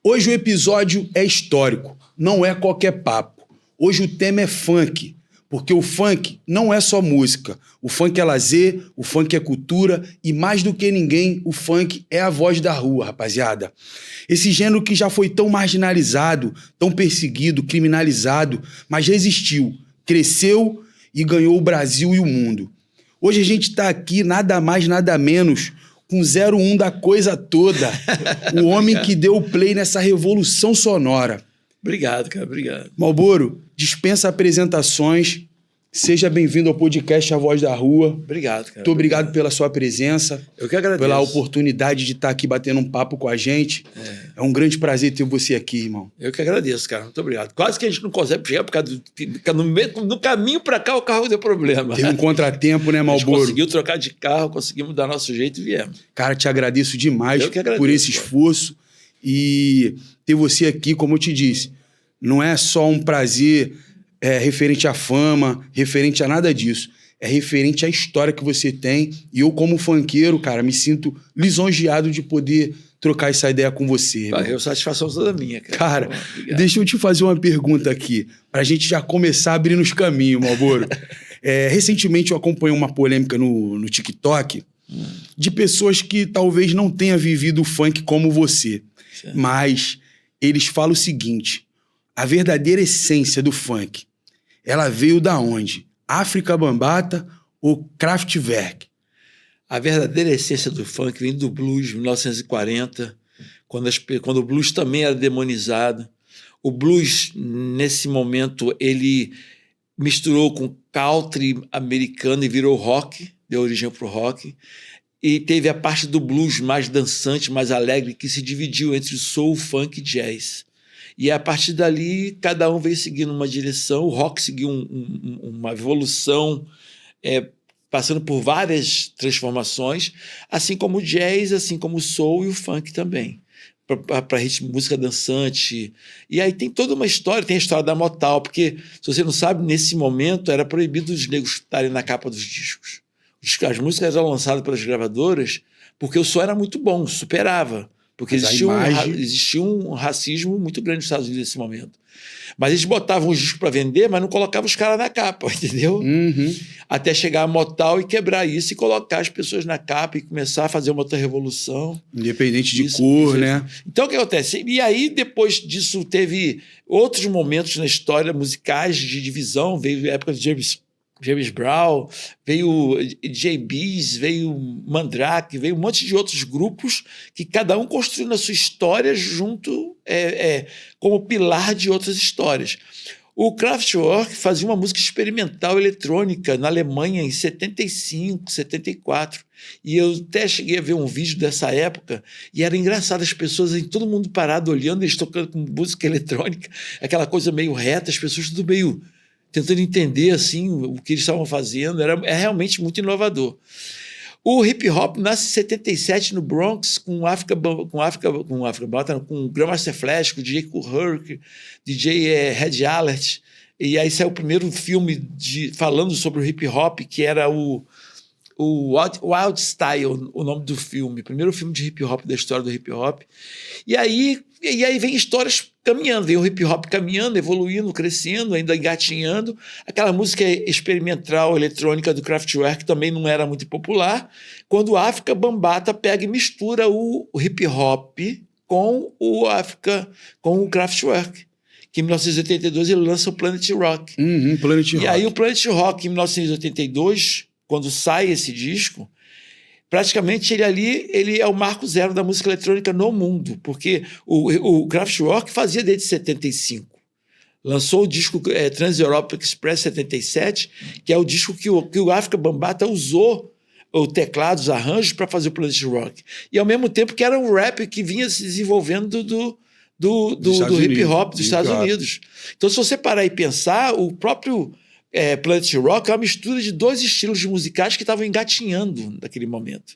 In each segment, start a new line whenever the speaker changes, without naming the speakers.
Hoje o episódio é histórico, não é qualquer papo. Hoje o tema é funk, porque o funk não é só música. O funk é lazer, o funk é cultura e, mais do que ninguém, o funk é a voz da rua, rapaziada. Esse gênero que já foi tão marginalizado, tão perseguido, criminalizado, mas resistiu, cresceu e ganhou o Brasil e o mundo. Hoje a gente tá aqui nada mais, nada menos com 01 da coisa toda. O homem que deu o play nessa revolução sonora.
Obrigado, cara, obrigado.
Malboro, dispensa apresentações. Seja bem-vindo ao podcast A Voz da Rua.
Obrigado, cara.
Muito obrigado pela sua presença.
Eu que agradeço.
Pela oportunidade de estar aqui batendo um papo com a gente. É um grande prazer ter você aqui, irmão.
Eu que agradeço, cara. Muito obrigado. Quase que a gente não consegue chegar, porque no caminho pra cá o carro deu problema.
Teve um contratempo, né, Malboro?
A gente conseguiu trocar de carro, conseguimos dar nosso jeito e viemos.
Cara, te agradeço demais por esse esforço. E ter você aqui, como eu te disse, não é só um prazer referente à fama, referente a nada disso. É referente à história que você tem. E eu, como funkeiro, cara, me sinto lisonjeado de poder trocar essa ideia com você.
A satisfação toda minha, cara.
Cara, deixa eu te fazer uma pergunta aqui, pra gente já começar abrindo os caminhos, Malboro. Recentemente eu acompanhei uma polêmica no TikTok de pessoas que talvez não tenham vivido o funk como você. Certo. Mas eles falam o seguinte: a verdadeira essência do funk, ela veio da onde? África Bambata ou Kraftwerk?
A verdadeira essência do funk vem do blues, 1940, quando o blues também era demonizado. O blues, nesse momento, ele misturou com country americano e virou rock, deu origem para o rock. E teve a parte do blues mais dançante, mais alegre, que se dividiu entre soul, funk e jazz. E a partir dali, cada um veio seguindo uma direção. O rock seguiu uma evolução, passando por várias transformações, assim como o jazz, assim como o soul e o funk também, para ritmo, música dançante. E aí tem toda uma história, tem a história da Motown, porque, se você não sabe, nesse momento era proibido os negros estarem na capa dos discos. As músicas eram lançadas pelas gravadoras porque o som era muito bom, superava. Porque existia um racismo muito grande nos Estados Unidos nesse momento. Mas eles botavam os discos para vender, mas não colocavam os caras na capa, entendeu?
Uhum.
Até chegar a Motown e quebrar isso e colocar as pessoas na capa e começar a fazer uma outra revolução.
Independente de cor, né?
Então, o que acontece? E aí, depois disso, teve outros momentos na história musicais de divisão. Veio a época de James Brown, veio JBs, veio Mandrake, veio um monte de outros grupos que cada um construindo a sua história junto como pilar de outras histórias. O Kraftwerk fazia uma música experimental eletrônica na Alemanha em 75, 74. E eu até cheguei a ver um vídeo dessa época e era engraçado, as pessoas, todo mundo parado olhando, eles tocando com música eletrônica, aquela coisa meio reta, as pessoas tudo meio tentando entender assim, o que eles estavam fazendo. É realmente muito inovador. O hip-hop nasce em 77 no Bronx com o Grandmaster Flash, com o DJ Kool Herc, DJ Red Alert. E aí saiu o primeiro filme falando sobre o hip-hop, que era o Wild Style, o nome do filme. Primeiro filme de hip-hop da história do hip-hop. E aí vem histórias caminhando, vem o hip-hop caminhando, evoluindo, crescendo, ainda engatinhando. Aquela música experimental eletrônica do Kraftwerk também não era muito popular. Quando a África Bambata pega e mistura o hip-hop com o Kraftwerk, que em 1982 ele lança o Planet Rock.
Planet Rock.
E aí o Planet Rock, em 1982, quando sai esse disco, praticamente ele é o marco zero da música eletrônica no mundo, porque o Kraftwerk fazia desde 75. Lançou o disco Trans-Europe Express 77, que é o disco que o África Bambata usou o teclado, os arranjos para fazer o Planet Rock. E ao mesmo tempo que era um rap que vinha se desenvolvendo do hip-hop dos Estados Unidos. Então, se você parar e pensar, o próprio Planet Rock é uma mistura de dois estilos musicais que estavam engatinhando naquele momento.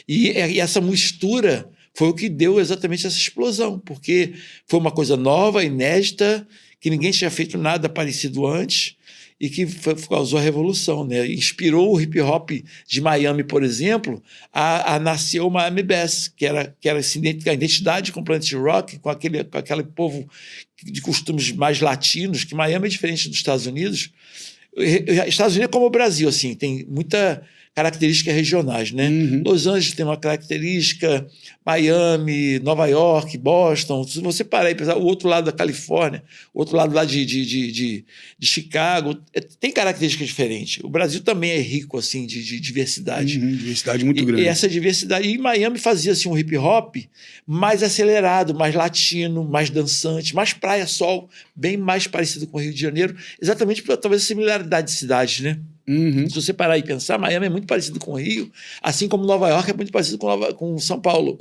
E essa mistura foi o que deu exatamente essa explosão, porque foi uma coisa nova, inédita, que ninguém tinha feito nada parecido antes, e que causou a revolução, né? Inspirou o hip hop de Miami, por exemplo, a nascer o Miami Bass, que era a identidade com o Planet Rock, com aquele povo de costumes mais latinos, que Miami é diferente dos Estados Unidos. Estados Unidos é como o Brasil, assim, tem muita características regionais, né? Los Angeles tem uma característica, Miami, Nova York, Boston. Se você parar e pensar, o outro lado da Califórnia, o outro lado lá de Chicago, tem características diferentes. O Brasil também é rico, assim, de diversidade.
Diversidade muito grande.
E essa diversidade... E Miami fazia, assim, um hip-hop mais acelerado, mais latino, mais dançante, mais praia-sol, bem mais parecido com o Rio de Janeiro, exatamente por talvez a similaridade de cidades, né? Se você parar e pensar, Miami é muito parecido com o Rio, assim como Nova York é muito parecido com São Paulo.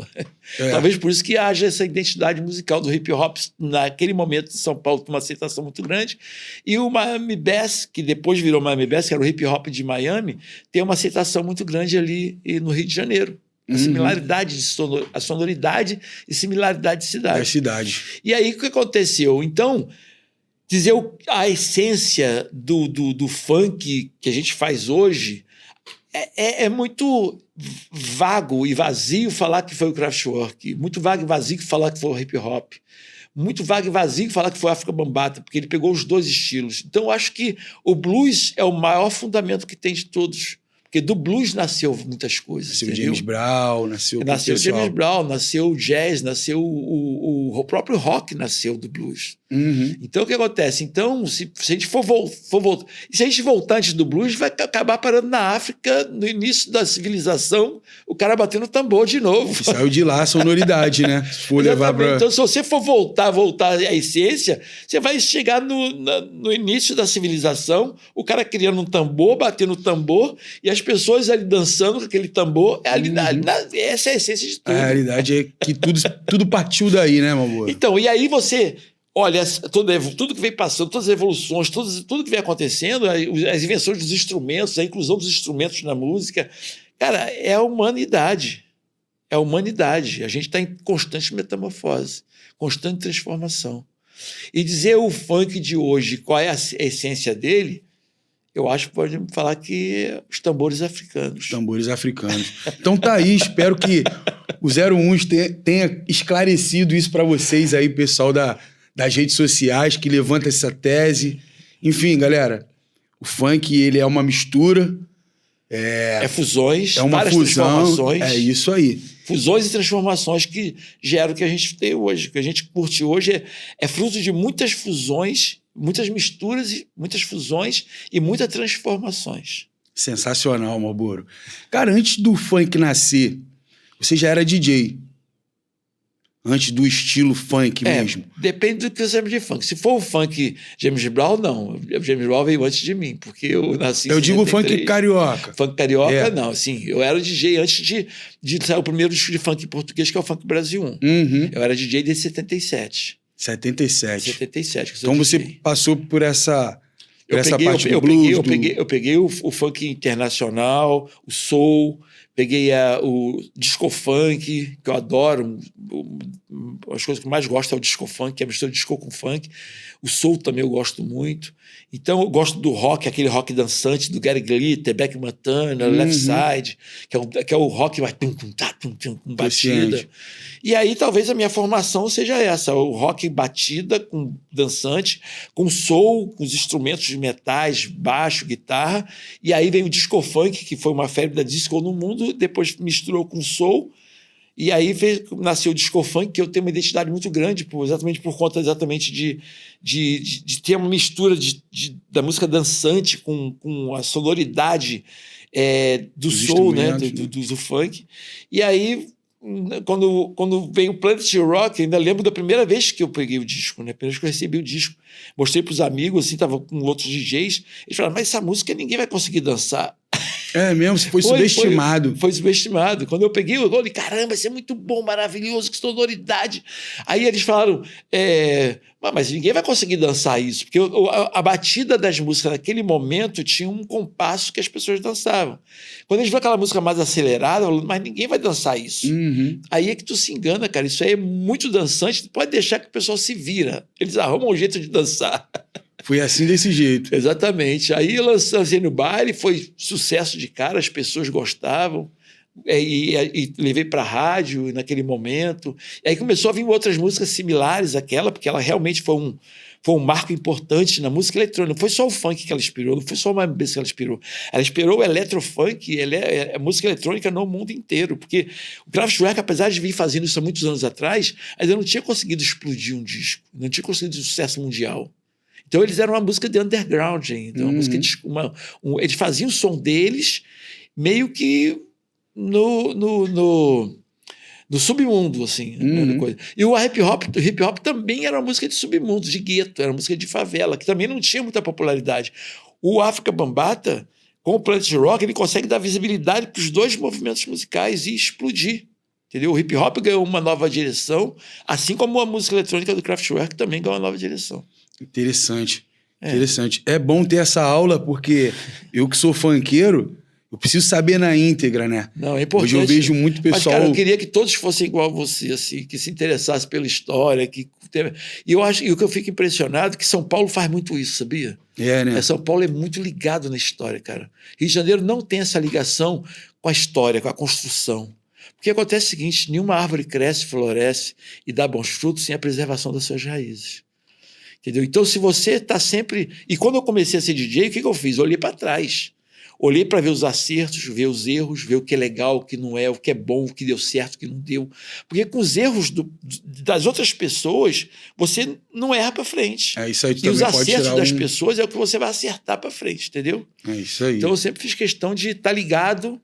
Talvez por isso que haja essa identidade musical do hip hop naquele momento de São Paulo, com uma aceitação muito grande. E o Miami Bass, que depois virou Miami Bass, que era o hip hop de Miami, tem uma aceitação muito grande ali no Rio de Janeiro. A similaridade, a sonoridade e similaridade de cidade. E aí, o que aconteceu? Então, dizer a essência do funk que a gente faz hoje é muito vago e vazio falar que foi o Kraftwerk, muito vago e vazio falar que foi o hip hop, muito vago e vazio falar que foi a África Bambaataa, porque ele pegou os dois estilos. Então eu acho que o blues é o maior fundamento que tem de todos. Porque do blues nasceu muitas coisas.
Nasceu James Brown, nasceu
James Brown, nasceu o jazz, nasceu o próprio rock nasceu do blues. Então o que acontece? Então, se a gente for voltar, se a gente voltar antes do blues, vai acabar parando na África, no início da civilização, o cara batendo tambor de novo.
E saiu de lá a sonoridade, né? Se for levar pra...
Então, se você for voltar à essência, você vai chegar no início da civilização, o cara criando um tambor, batendo tambor, e as pessoas ali dançando com aquele tambor. Essa é a essência de tudo.
A realidade é que tudo partiu daí, né, meu amor?
Então, e aí você olha tudo que vem passando, todas as evoluções, tudo que vem acontecendo, as invenções dos instrumentos, a inclusão dos instrumentos na música. Cara, é a humanidade. É a humanidade. A gente está em constante metamorfose, constante transformação. E dizer o funk de hoje, qual é a essência dele, eu acho que pode falar que os tambores africanos.
Os tambores africanos. Então tá aí, espero que o 01 tenha esclarecido isso para vocês aí, pessoal das redes sociais, que levanta essa tese. Enfim, galera, o funk, ele é uma mistura.
É fusões,
é uma
várias
fusão,
transformações.
É isso aí.
Fusões e transformações que geram o que a gente tem hoje. O que a gente curte hoje é fruto de muitas fusões, muitas misturas, muitas fusões e muitas transformações.
Sensacional, Malboro. Cara, antes do funk nascer, você já era DJ. Antes do estilo funk mesmo.
Depende do que você chama de funk. Se for o funk James Brown, não. O James Brown veio antes de mim, porque eu nasci em 73.
Eu digo funk carioca.
Funk carioca, não. Assim, eu era DJ antes de sair o primeiro disco de funk em português, que é o Funk Brasil 1. Eu era DJ desde 77.
77.
Então
você passou por essa parte do blues.
Eu peguei o funk internacional, o soul, peguei o disco funk, que eu adoro. As coisas que eu mais gosto é o disco funk, que é a mistura de disco com funk. O soul também eu gosto muito. Então eu gosto do rock, aquele rock dançante do Gary Glitter, Beck Montana, Left Side, que é o rock mais com batida. E aí talvez a minha formação seja essa, o rock batida, com dançante, com soul, com os instrumentos de metais, baixo, guitarra. E aí vem o disco funk, que foi uma febre da disco no mundo, depois misturou com soul. E aí nasceu o disco funk, que eu tenho uma identidade muito grande, exatamente por conta de ter uma mistura da música dançante com a sonoridade do soul, né? Do funk. E aí, quando veio o Planet Rock, eu ainda lembro da primeira vez que eu peguei o disco, né? A primeira vez que eu recebi o disco. Mostrei para os amigos, assim, estava com outros DJs. Eles falaram, mas essa música ninguém vai conseguir dançar.
É mesmo, foi subestimado.
Foi subestimado. Quando eu peguei, eu falei, caramba, isso é muito bom, maravilhoso, que sonoridade. Aí eles falaram, mas ninguém vai conseguir dançar isso, porque a batida das músicas naquele momento tinha um compasso que as pessoas dançavam. Quando eles viram aquela música mais acelerada, eu falei, mas ninguém vai dançar isso. Aí é que tu se engana, cara, isso aí é muito dançante, tu pode deixar que o pessoal se vira. Eles arrumam um jeito de dançar.
Foi assim desse jeito.
Exatamente. Aí eu lancei no baile, foi sucesso de cara, as pessoas gostavam. E levei para a rádio naquele momento. E aí começou a vir outras músicas similares àquela, porque ela realmente foi um marco importante na música eletrônica. Não foi só o funk que ela inspirou, não foi só uma vez que ela inspirou. Ela inspirou o eletrofunk, é música eletrônica no mundo inteiro, porque o Kraftwerk, apesar de vir fazendo isso há muitos anos atrás, ainda não tinha conseguido explodir um disco, não tinha conseguido sucesso mundial. Então eles eram uma música de underground ainda, uma música eles faziam o som deles meio que no submundo, assim. Coisa. E o hip hop também era uma música de submundo, de gueto, era uma música de favela, que também não tinha muita popularidade. O África Bambaataa, com o Planet Rock, ele consegue dar visibilidade para os dois movimentos musicais e explodir. Entendeu? O hip hop ganhou uma nova direção, assim como a música eletrônica do Kraftwerk também ganhou uma nova direção.
Interessante. Interessante. É bom ter essa aula, porque eu que sou funkeiro, eu preciso saber na íntegra, né?
Não, é importante.
Hoje eu vejo muito pessoal...
Mas, cara, eu queria que todos fossem igual a você, assim, que se interessasse pela história. E eu acho, e o que eu fico impressionado é que São Paulo faz muito isso, sabia?
né?
São Paulo é muito ligado na história, cara. Rio de Janeiro não tem essa ligação com a história, com a construção. Porque acontece o seguinte, nenhuma árvore cresce, floresce e dá bons frutos sem a preservação das suas raízes. Entendeu? Então, se você está sempre... E quando eu comecei a ser DJ, o que eu fiz? Eu olhei para trás. Olhei para ver os acertos, ver os erros, ver o que é legal, o que não é, o que é bom, o que deu certo, o que não deu. Porque com os erros das outras pessoas, você não erra para frente.
Isso aí
e os acertos das pessoas é o que você vai acertar para frente, entendeu?
É isso aí.
Então eu sempre fiz questão de estar ligado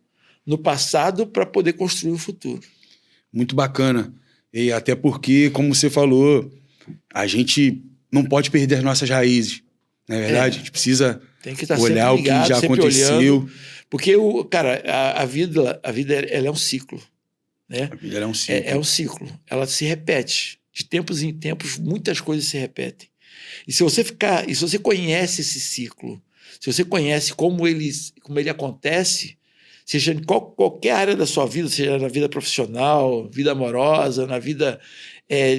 no passado para poder construir o futuro.
Muito bacana. E até porque, como você falou, a gente não pode perder as nossas raízes. Não é verdade? A gente precisa...
Tem que estar
olhar
sempre ligado,
o que já
sempre
aconteceu.
Olhando, porque, cara, a vida ela é um ciclo. Né?
A vida é um ciclo.
É um ciclo. Ela se repete. De tempos em tempos, muitas coisas se repetem. E se você conhece esse ciclo, se você conhece como ele acontece, seja em qualquer área da sua vida, seja na vida profissional, vida amorosa, na vida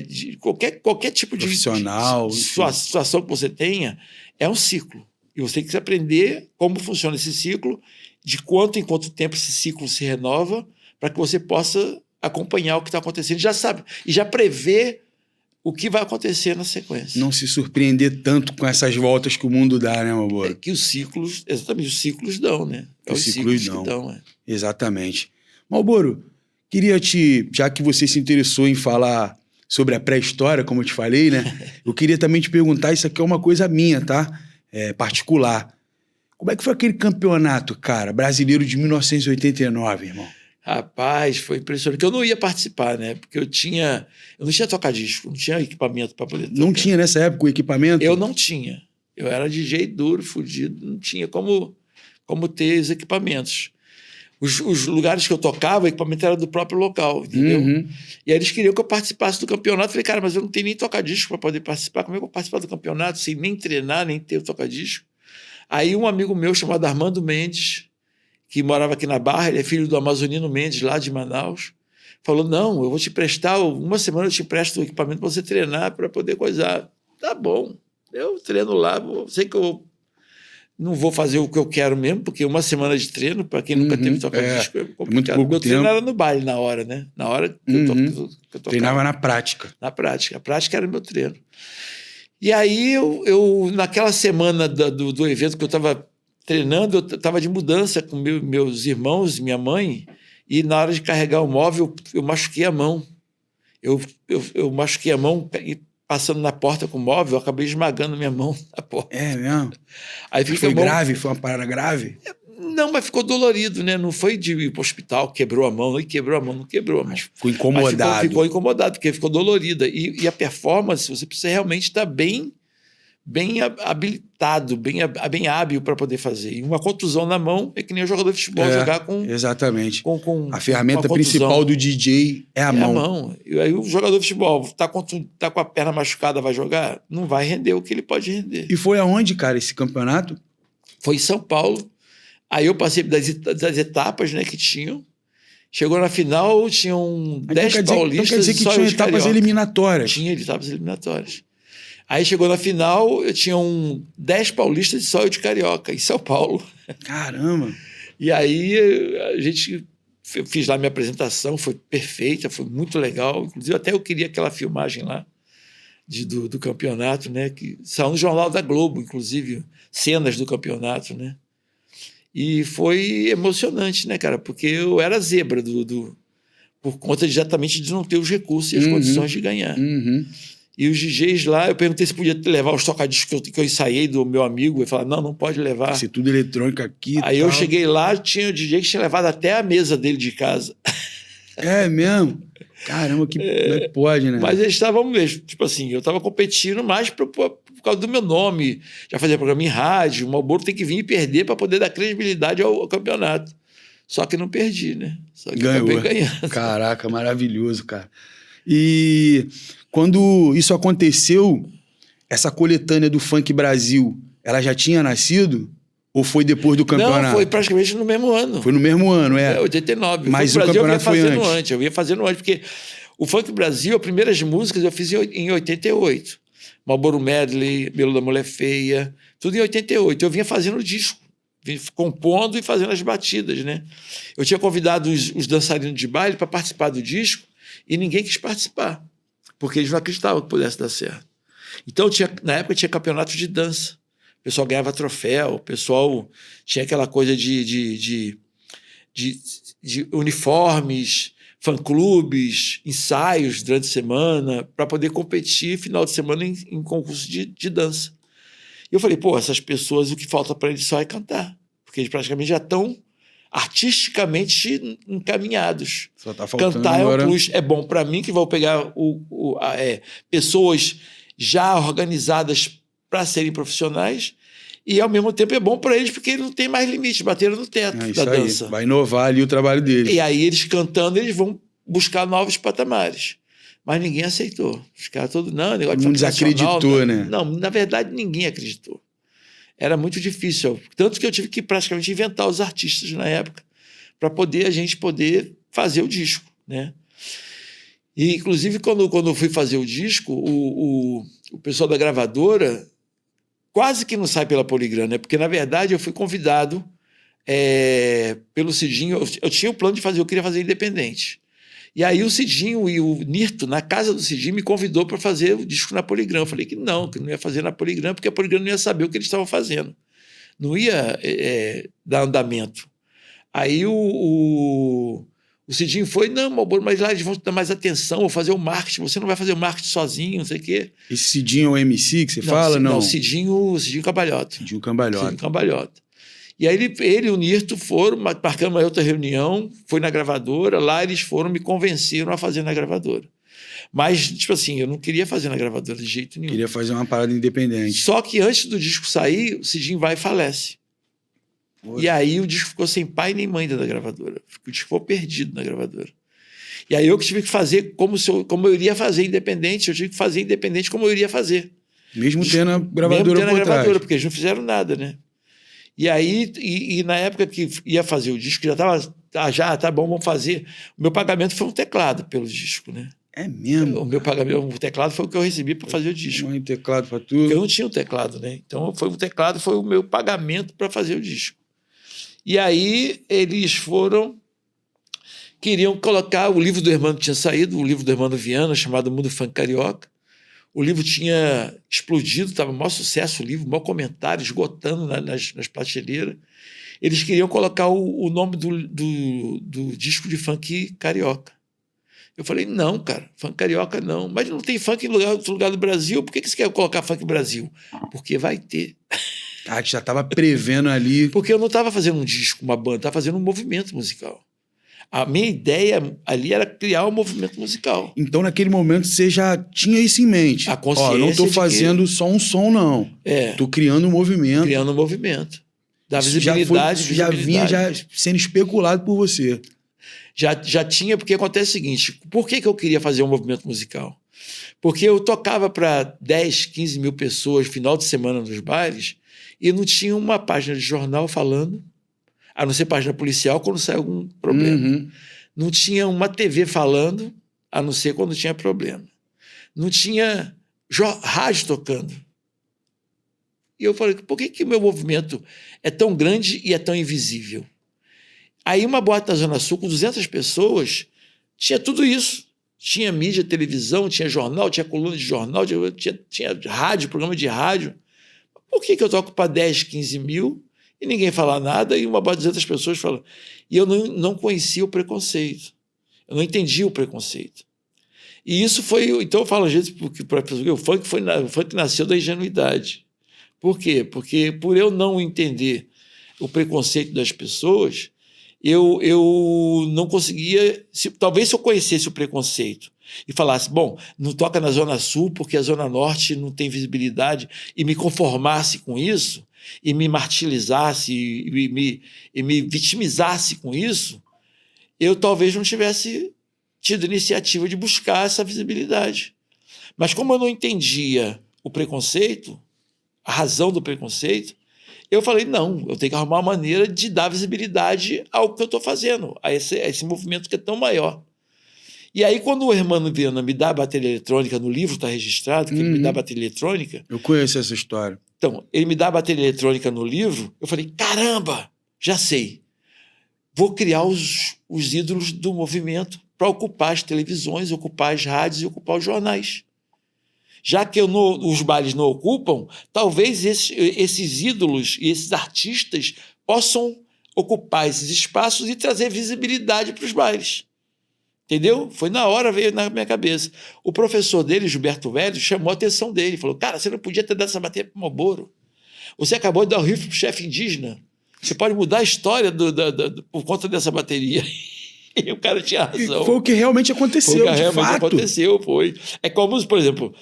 de qualquer tipo de situação que você tenha, é um ciclo. E você tem que aprender como funciona esse ciclo, de quanto em quanto tempo esse ciclo se renova, para que você possa acompanhar o que está acontecendo. Já sabe, e já prevê o que vai acontecer na sequência.
Não se surpreender tanto com essas voltas que o mundo dá, né, Malboro?
Que os ciclos, exatamente, os ciclos dão, né?
Os ciclos dão. Exatamente. Malboro, queria já que você se interessou em falar sobre a pré-história, como eu te falei, né? Eu queria também te perguntar, isso aqui é uma coisa minha, tá? Particular. Como é que foi aquele campeonato, cara, brasileiro de 1989, irmão?
Rapaz, foi impressionante. Porque eu não ia participar, né? Porque eu não tinha toca-disco, não tinha equipamento para poder tocar.
Não tinha nessa época o equipamento?
Eu não tinha. Eu era DJ duro, fudido, não tinha como ter os equipamentos. Os lugares que eu tocava, o equipamento era do próprio local, entendeu?
Uhum.
E aí eles queriam que eu participasse do campeonato. Eu falei, cara, mas eu não tenho nem toca-disco para poder participar. Como é que eu vou participar do campeonato sem nem treinar, nem ter o toca-disco? Aí um amigo meu chamado Armando Mendes, que morava aqui na Barra, ele é filho do Amazonino Mendes, lá de Manaus, falou, não, eu vou te prestar, uma semana eu te empresto o equipamento para você treinar, para poder coisar. Tá bom, eu treino lá, sei que eu não vou fazer o que eu quero mesmo, porque uma semana de treino, para quem nunca teve toca-disco, é complicado. Meu treino era no baile na hora, né? Na hora que eu tocava.
Treinava na prática.
Na prática. A prática era o meu treino. E aí, eu naquela semana do evento que eu estava treinando, eu estava de mudança com meus irmãos e minha mãe, e na hora de carregar o móvel, eu machuquei a mão. Eu machuquei a mão e passando na porta com o móvel, eu acabei esmagando minha mão na porta.
É mesmo?
Aí
foi grave? Foi uma parada grave?
Não, mas ficou dolorido, né? Não foi de ir para o hospital, quebrou a mão, não quebrou a mão. Mas
ficou incomodado.
Mas ficou incomodado, porque ficou dolorida. E a performance, você precisa realmente estar bem habilitado, bem hábil para poder fazer. E uma contusão na mão é que nem o jogador de futebol jogar com...
Exatamente. A ferramenta principal do DJ é a mão.
É a mão. E aí o jogador de futebol tá com a perna machucada, vai jogar? Não vai render o que ele pode render.
E foi aonde, cara, esse campeonato?
Foi em São Paulo. Aí eu passei das etapas, né, que tinham. Chegou na final, tinham 10 paulistas.
Então quer dizer que tinha etapas eliminatórias.
Tinha etapas eliminatórias. Aí chegou na final, eu tinha 10 paulistas e só eu de carioca, em São Paulo.
Caramba!
E aí eu fiz lá minha apresentação, foi perfeita, foi muito legal. Inclusive, até eu queria aquela filmagem lá do campeonato, né? Que saiu no Jornal da Globo, inclusive, cenas do campeonato, né? E foi emocionante, né, cara? Porque eu era zebra por conta exatamente de não ter os recursos e as condições de ganhar. E os DJs lá, eu perguntei se podia levar os tocadiscos que eu ensaiei do meu amigo. Ele falou, não pode levar.
Isso tudo eletrônico aqui.
Aí eu cheguei lá, tinha o DJ que tinha levado até a mesa dele de casa.
É mesmo? Caramba, como é que pode, né?
Mas eles estavam mesmo, tipo assim, eu estava competindo mais por causa do meu nome. Já fazia programa em rádio, o Marlboro tem que vir e perder para poder dar credibilidade ao campeonato. Só que não perdi, né? Só que acabei ganhando.
Caraca, maravilhoso, cara. E quando isso aconteceu, essa coletânea do Funk Brasil, ela já tinha nascido? Ou foi depois do campeonato?
Não, foi praticamente no mesmo ano.
Foi no mesmo ano, é.
89.
Mas o campeonato foi antes.
Eu ia fazendo antes, porque o Funk Brasil, as primeiras músicas eu fiz em 88. Marlboro Medley, Belo da Mulher Feia, tudo em 88. Eu vinha fazendo o disco, compondo e fazendo as batidas, né? Eu tinha convidado os dançarinos de baile para participar do disco e ninguém quis participar, porque eles não acreditavam que pudesse dar certo. Então, na época, tinha campeonato de dança. O pessoal ganhava troféu, o pessoal tinha aquela coisa de uniformes, fã-clubes, ensaios durante a semana, para poder competir final de semana em concurso de dança. E eu falei, pô, essas pessoas, o que falta para eles só é cantar, porque eles praticamente já estão artisticamente encaminhados.
Só tá faltando
cantar
agora...
é um plus, é bom para mim, que vou pegar pessoas já organizadas para serem profissionais, e ao mesmo tempo é bom para eles porque não tem mais limite, bateram no teto da dança.
Vai inovar ali o trabalho deles.
E aí eles cantando, eles vão buscar novos patamares. Mas ninguém aceitou. Os caras todos, não, negócio de
não desacreditou, né?
Não, na verdade ninguém acreditou. Era muito difícil. Tanto que eu tive que praticamente inventar os artistas na época para a gente poder fazer o disco, né? E, inclusive, quando eu fui fazer o disco, o pessoal da gravadora quase que não sai pela Poligram, né? Porque, na verdade, eu fui convidado pelo Cidinho. Eu tinha o plano de fazer, eu queria fazer independente. E aí o Cidinho e o Nirto, na casa do Cidinho, me convidou para fazer o disco na Poligram. Eu falei que não ia fazer na Poligram, porque a Poligram não ia saber o que eles estavam fazendo. Não ia dar andamento. Aí o Cidinho foi, não, Marlboro, mas lá eles vão dar mais atenção, vou fazer o marketing, você não vai fazer o marketing sozinho, não sei o quê.
Esse Cidinho é o MC que você fala, não?
Não, Cidinho Cambalhota.
Cidinho Cambalhota.
Cidinho Cambalhota. E aí ele e o Nirto foram, marcando uma outra reunião, foi na gravadora, lá eles me convenceram a fazer na gravadora. Mas, tipo assim, eu não queria fazer na gravadora de jeito nenhum.
Queria fazer uma parada independente.
Só que antes do disco sair, o Cidinho vai e falece. Poxa. E aí o disco ficou sem pai nem mãe da gravadora. O disco ficou perdido na gravadora. E aí eu que tive que fazer como eu iria fazer independente, eu tive que fazer independente como eu iria fazer.
Mesmo tendo a gravadora por trás.
Porque eles não fizeram nada, né? E aí, na época que ia fazer o disco, já estava, tá bom, vamos fazer. O meu pagamento foi um teclado pelo disco, né?
É mesmo?
O meu pagamento, o teclado foi o que eu recebi para fazer o disco.
Um teclado para tudo?
Porque eu não tinha o teclado, né? Então, foi o meu pagamento para fazer o disco. E aí, eles queriam colocar, o livro do Hermano tinha saído, o livro do Hermano Viana, chamado Mundo Funk Carioca. O livro tinha explodido, estava o maior sucesso o livro, maior comentário, esgotando nas prateleiras. Eles queriam colocar o nome do disco de funk carioca. Eu falei, não, cara, funk carioca não. Mas não tem funk em outro lugar do Brasil, por que você quer colocar funk Brasil? Porque vai ter.
Ah, que já estava prevendo ali.
Porque eu não estava fazendo um disco, uma banda, estava fazendo um movimento musical. A minha ideia ali era criar um movimento musical.
Então, naquele momento, você já tinha isso em mente.
A consciência.
Não estou fazendo só um som, não. Estou criando um movimento.
Criando um movimento. Da visibilidade.
Já vinha sendo especulado por você.
Já tinha, porque acontece o seguinte, por que eu queria fazer um movimento musical? Porque eu tocava para 10, 15 mil pessoas final de semana nos bailes e não tinha uma página de jornal falando, a não ser página policial, quando sai algum problema.
Uhum.
Não tinha uma TV falando, a não ser quando tinha problema. Não tinha rádio tocando. E eu falei, por que o meu movimento é tão grande e é tão invisível? Aí uma boate na Zona Sul com 200 pessoas tinha tudo isso. Tinha mídia, televisão, tinha jornal, tinha coluna de jornal, tinha rádio, programa de rádio. Por que eu toco para 10, 15 mil e ninguém fala nada e uma boate de 200 pessoas fala? E eu não conhecia o preconceito. Eu não entendia o preconceito. E isso foi... Então eu falo às vezes porque o funk nasceu da ingenuidade. Por quê? Porque por eu não entender o preconceito das pessoas, eu não conseguia... Talvez se eu conhecesse o preconceito e falasse, bom, não toca na Zona Sul porque a Zona Norte não tem visibilidade, e me conformasse com isso, e me martirizasse, e me vitimizasse com isso, eu talvez não tivesse tido iniciativa de buscar essa visibilidade. Mas como eu não entendia o preconceito, a razão do preconceito, eu falei, não, eu tenho que arrumar uma maneira de dar visibilidade ao que eu estou fazendo, a esse movimento que é tão maior. E aí, quando o Hermano Viana me dá a bateria eletrônica, no livro está registrado que ele me dá a bateria eletrônica...
Eu conheço essa história.
Então, ele me dá a bateria eletrônica no livro, eu falei, caramba, já sei. Vou criar os ídolos do movimento para ocupar as televisões, ocupar as rádios e ocupar os jornais. Já que os bailes não ocupam, talvez esses ídolos e esses artistas possam ocupar esses espaços e trazer visibilidade para os bailes. Entendeu? Foi na hora, veio na minha cabeça. O professor dele, Gilberto Velho, chamou a atenção dele. Falou, cara, você não podia ter dado essa bateria para o Malboro. Você acabou de dar o rifle para o chefe indígena. Você pode mudar a história por conta dessa bateria. E o cara tinha razão.
E foi o que realmente aconteceu,
foi o que realmente aconteceu, foi. É como, por exemplo,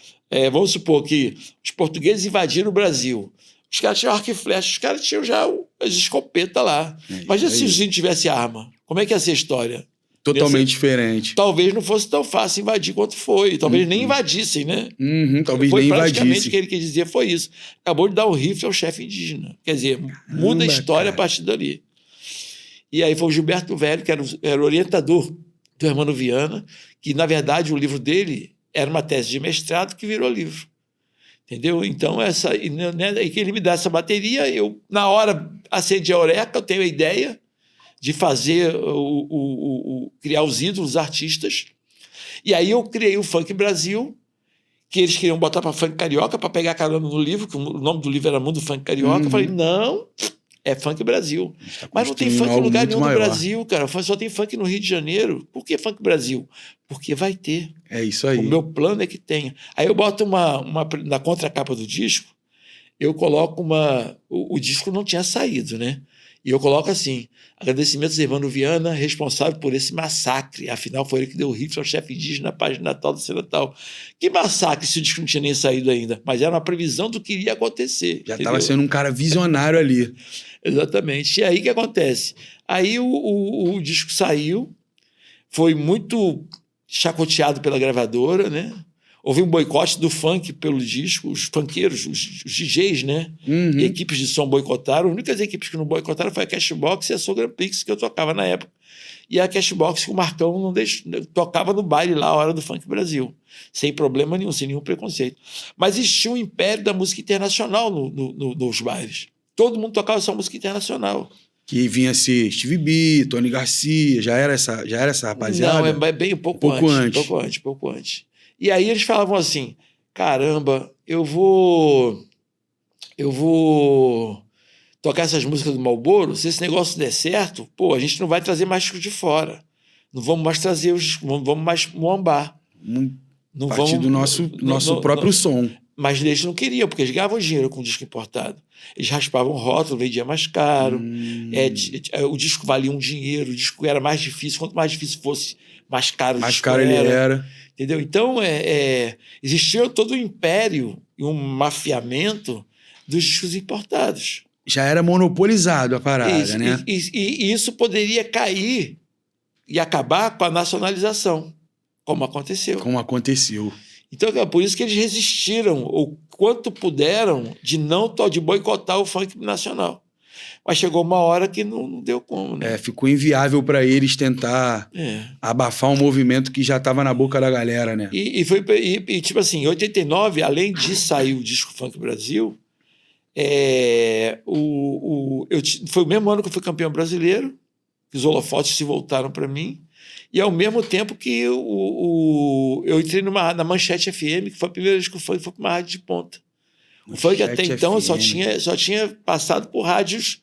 vamos supor que os portugueses invadiram o Brasil. Os caras tinham arco e flecha, os caras tinham já as escopetas lá. Imagina se os índios tivessem arma. Como é que ia ser a história?
Totalmente diferente.
Talvez não fosse tão fácil invadir quanto foi. Talvez nem invadissem, né?
Talvez
foi
nem
praticamente
invadissem.
o que ele quis dizer foi isso. Acabou de dar um rifle ao chefe indígena. Quer dizer, muda a história a partir dali. E aí foi o Gilberto Velho, que era o orientador do Hermano Viana, que, na verdade, o livro dele era uma tese de mestrado que virou livro. Entendeu? Então, que ele me dá essa bateria, eu, na hora, acendi a eureka, eu tenho a ideia de fazer, criar os ídolos, os artistas. E aí eu criei o Funk Brasil, que eles queriam botar para Funk Carioca, para pegar carona no livro, que o nome do livro era Mundo Funk Carioca. Eu falei, não, é Funk Brasil. Mas não tem funk em lugar nenhum do Brasil, cara. Só tem funk no Rio de Janeiro. Por que Funk Brasil? Porque vai ter.
É isso aí.
O meu plano é que tenha. Aí eu boto na contracapa do disco, eu coloco o disco não tinha saído, né? E eu coloco assim, agradecimentos a Hermano Viana, responsável por esse massacre. Afinal, foi ele que deu o rifle ao chefe indígena na página tal do Natal. Que massacre se o disco não tinha nem saído ainda? Mas era uma previsão do que iria acontecer.
Já estava sendo um cara visionário ali.
Exatamente. E aí o que acontece? Aí o disco saiu, foi muito chacoteado pela gravadora, né? Houve um boicote do funk pelo disco, os funkeiros, os DJs, né? E equipes de som boicotaram. As únicas equipes que não boicotaram foi a Cashbox e a Soul Grand Prix, que eu tocava na época. E a Cashbox, que o Marcão não tocava no baile lá, a hora do Funk Brasil. Sem problema nenhum, sem nenhum preconceito. Mas existia um império da música internacional nos bailes. Todo mundo tocava só música internacional.
Que vinha ser Stevie B, Tony Garcia, já era essa rapaziada?
Não, é bem pouco antes. E aí eles falavam assim, caramba, eu vou tocar essas músicas do Malboro, se esse negócio der certo, pô, a gente não vai trazer mais discos de fora. Não vamos mais trazer não vamos mais muambar.
A partir do nosso próprio som.
Mas eles não queriam, porque eles ganhavam dinheiro com o disco importado. Eles raspavam o rótulo, vendia mais caro, o disco valia um dinheiro, o disco era mais difícil, quanto mais difícil fosse, mais caro o disco
ele era.
Entendeu? Então, existia todo um império e um mafiamento dos discos importados.
Já era monopolizado a parada, né?
E isso poderia cair e acabar com a nacionalização, como aconteceu. Então, é por isso que eles resistiram o quanto puderam de boicotar o funk nacional. Mas chegou uma hora que não deu como, né?
Ficou inviável para eles tentar abafar um movimento que já estava na boca da galera, né?
Tipo assim, em 89, além de sair o disco Funk Brasil, foi o mesmo ano que eu fui campeão brasileiro, que os holofotes se voltaram para mim, e ao mesmo tempo que eu entrei na Manchete FM, que foi a primeira vez que o funk foi para uma rádio de ponta. O funk até então só tinha passado por rádios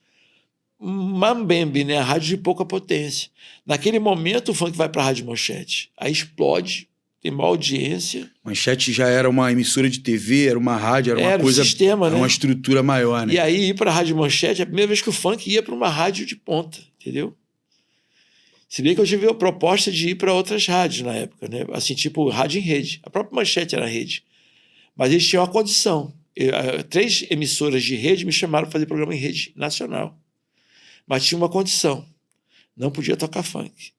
mambembe, né? Rádio de pouca potência. Naquele momento o funk vai para a Rádio Manchete. Aí explode, tem maior audiência.
Manchete já era uma emissora de TV, era uma rádio, era uma coisa...
um sistema,
era
né?
uma estrutura maior, né?
E aí ir para a Rádio Manchete é a primeira vez que o funk ia para uma rádio de ponta, entendeu? Se bem que eu tive a proposta de ir para outras rádios na época, né? Assim, tipo rádio em rede. A própria Manchete era rede. Mas eles tinham uma condição. 3 emissoras de rede me chamaram para fazer programa em rede nacional. Mas tinha uma condição. Não podia tocar funk.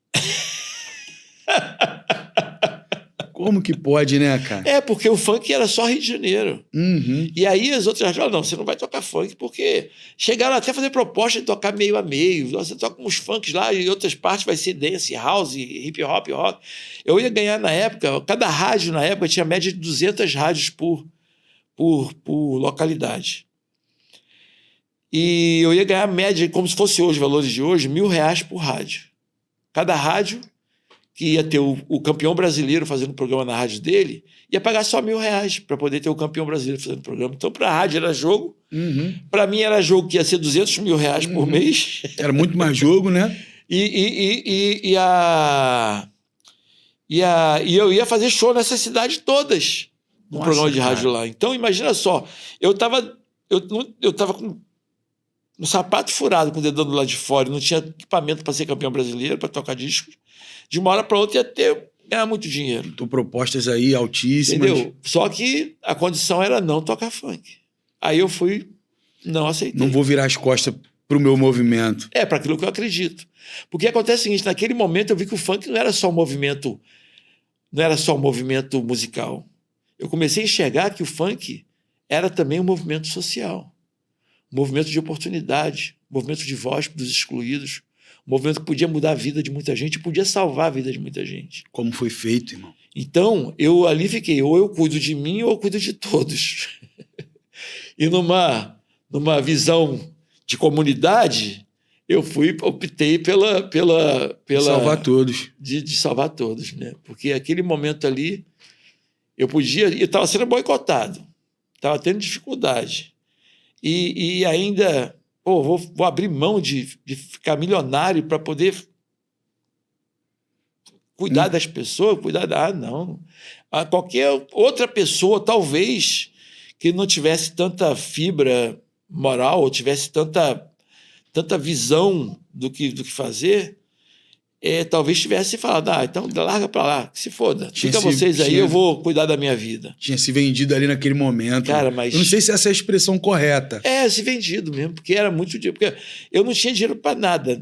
Como que pode, né, cara?
Porque o funk era só Rio de Janeiro.
Uhum.
E aí as outras rádios falaram, não, você não vai tocar funk, porque chegaram até a fazer proposta de tocar meio a meio. Você toca uns funks lá e em outras partes vai ser dance, house, hip hop, rock. Eu ia ganhar na época, cada rádio na época tinha média de 200 rádios por localidade. E eu ia ganhar a média, como se fosse hoje, valores de hoje, R$1.000 por rádio. Cada rádio que ia ter o campeão brasileiro fazendo programa na rádio dele, ia pagar só R$1.000 para poder ter o campeão brasileiro fazendo programa. Então, para a rádio era jogo. Uhum. Para mim era jogo que ia ser R$200 mil por mês.
Era muito mais jogo, né?
E eu ia fazer show nessas cidades todas no programa de rádio lá. Então, imagina só, eu estava com um sapato furado com o dedão do lado de fora, não tinha equipamento para ser campeão brasileiro, para tocar discos. De uma hora para outra ia ganhar muito dinheiro.
Tu propostas aí altíssimas.
Entendeu? Só que a condição era não tocar funk. Aí eu não aceitei.
Não vou virar as costas pro meu movimento.
Para aquilo que eu acredito. Porque acontece o seguinte, naquele momento eu vi que o funk não era só um movimento musical. Eu comecei a enxergar que o funk era também um movimento social. Um movimento de oportunidade, um movimento de voz dos excluídos, um movimento que podia mudar a vida de muita gente, podia salvar a vida de muita gente.
Como foi feito, irmão?
Então, eu ali fiquei, ou eu cuido de mim ou eu cuido de todos. E numa visão de comunidade, eu optei pela
salvar todos.
De salvar todos, né? Porque aquele momento ali, eu estava sendo boicotado, estava tendo dificuldade. E ainda, vou abrir mão de ficar milionário para poder cuidar das pessoas, não. Qualquer outra pessoa, talvez, que não tivesse tanta fibra moral, ou tivesse tanta visão do que fazer, talvez tivesse falado, então larga para lá, que se foda. Fica vocês aí, eu vou cuidar da minha vida.
Tinha se vendido ali naquele momento.
Cara, mas...
Eu não sei se essa é a expressão correta.
Se vendido mesmo, porque era muito dinheiro. Porque eu não tinha dinheiro para nada.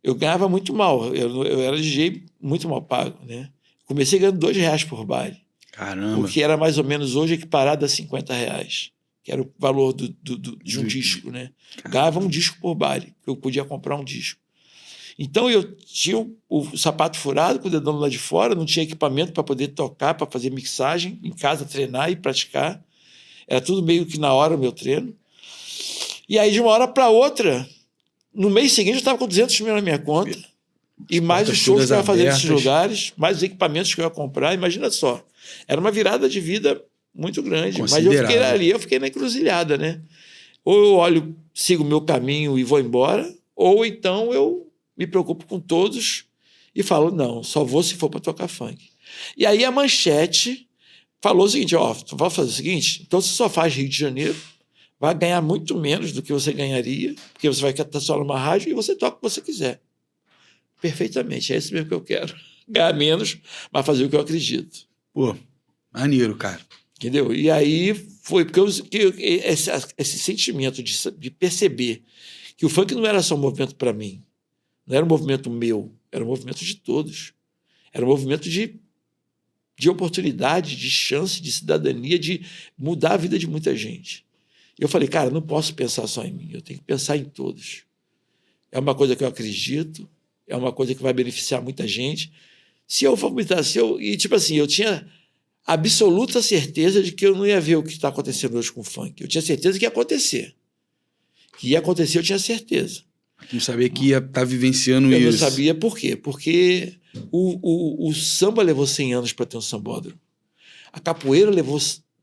Eu ganhava muito mal. Eu era DJ muito mal pago, né? Comecei ganhando R$2 por baile.
Caramba.
Porque era mais ou menos hoje equiparado a R$50, que era o valor de um disco, né? Ganhava um disco por baile, que eu podia comprar um disco. Então eu tinha o sapato furado com o dedão lá de fora, não tinha equipamento para poder tocar, para fazer mixagem, em casa treinar e praticar. Era tudo meio que na hora o meu treino. E aí, de uma hora para outra, no mês seguinte, eu estava com R$200 mil na minha conta. E mais os shows que eu ia fazer nesses lugares, mais os equipamentos que eu ia comprar. Imagina só. Era uma virada de vida muito grande. Mas eu fiquei ali, eu fiquei na encruzilhada, né? Ou eu sigo o meu caminho e vou embora, ou então eu me preocupo com todos e falo, não, só vou se for para tocar funk. E aí a Manchete falou o seguinte, tu vai fazer o seguinte, então você só faz Rio de Janeiro, vai ganhar muito menos do que você ganharia, porque você vai estar só numa rádio e você toca o que você quiser. Perfeitamente, é isso mesmo que eu quero. Ganhar menos, mas fazer o que eu acredito.
Pô, maneiro, cara.
Entendeu? E aí foi porque esse sentimento de perceber que o funk não era só um movimento para mim, não era um movimento meu, era um movimento de todos. Era um movimento de oportunidade, de chance, de cidadania, de mudar a vida de muita gente. Eu falei, cara, não posso pensar só em mim, eu tenho que pensar em todos. É uma coisa que eu acredito, é uma coisa que vai beneficiar muita gente. Se eu vomitar, e tipo assim, eu tinha absoluta certeza de que eu não ia ver o que está acontecendo hoje com o funk. Eu tinha certeza que ia acontecer. Que ia acontecer, eu tinha certeza.
Não sabia que ia estar vivenciando
eu
isso.
Eu não sabia por quê. Porque o samba levou 100 anos para ter um sambódromo. A capoeira levou...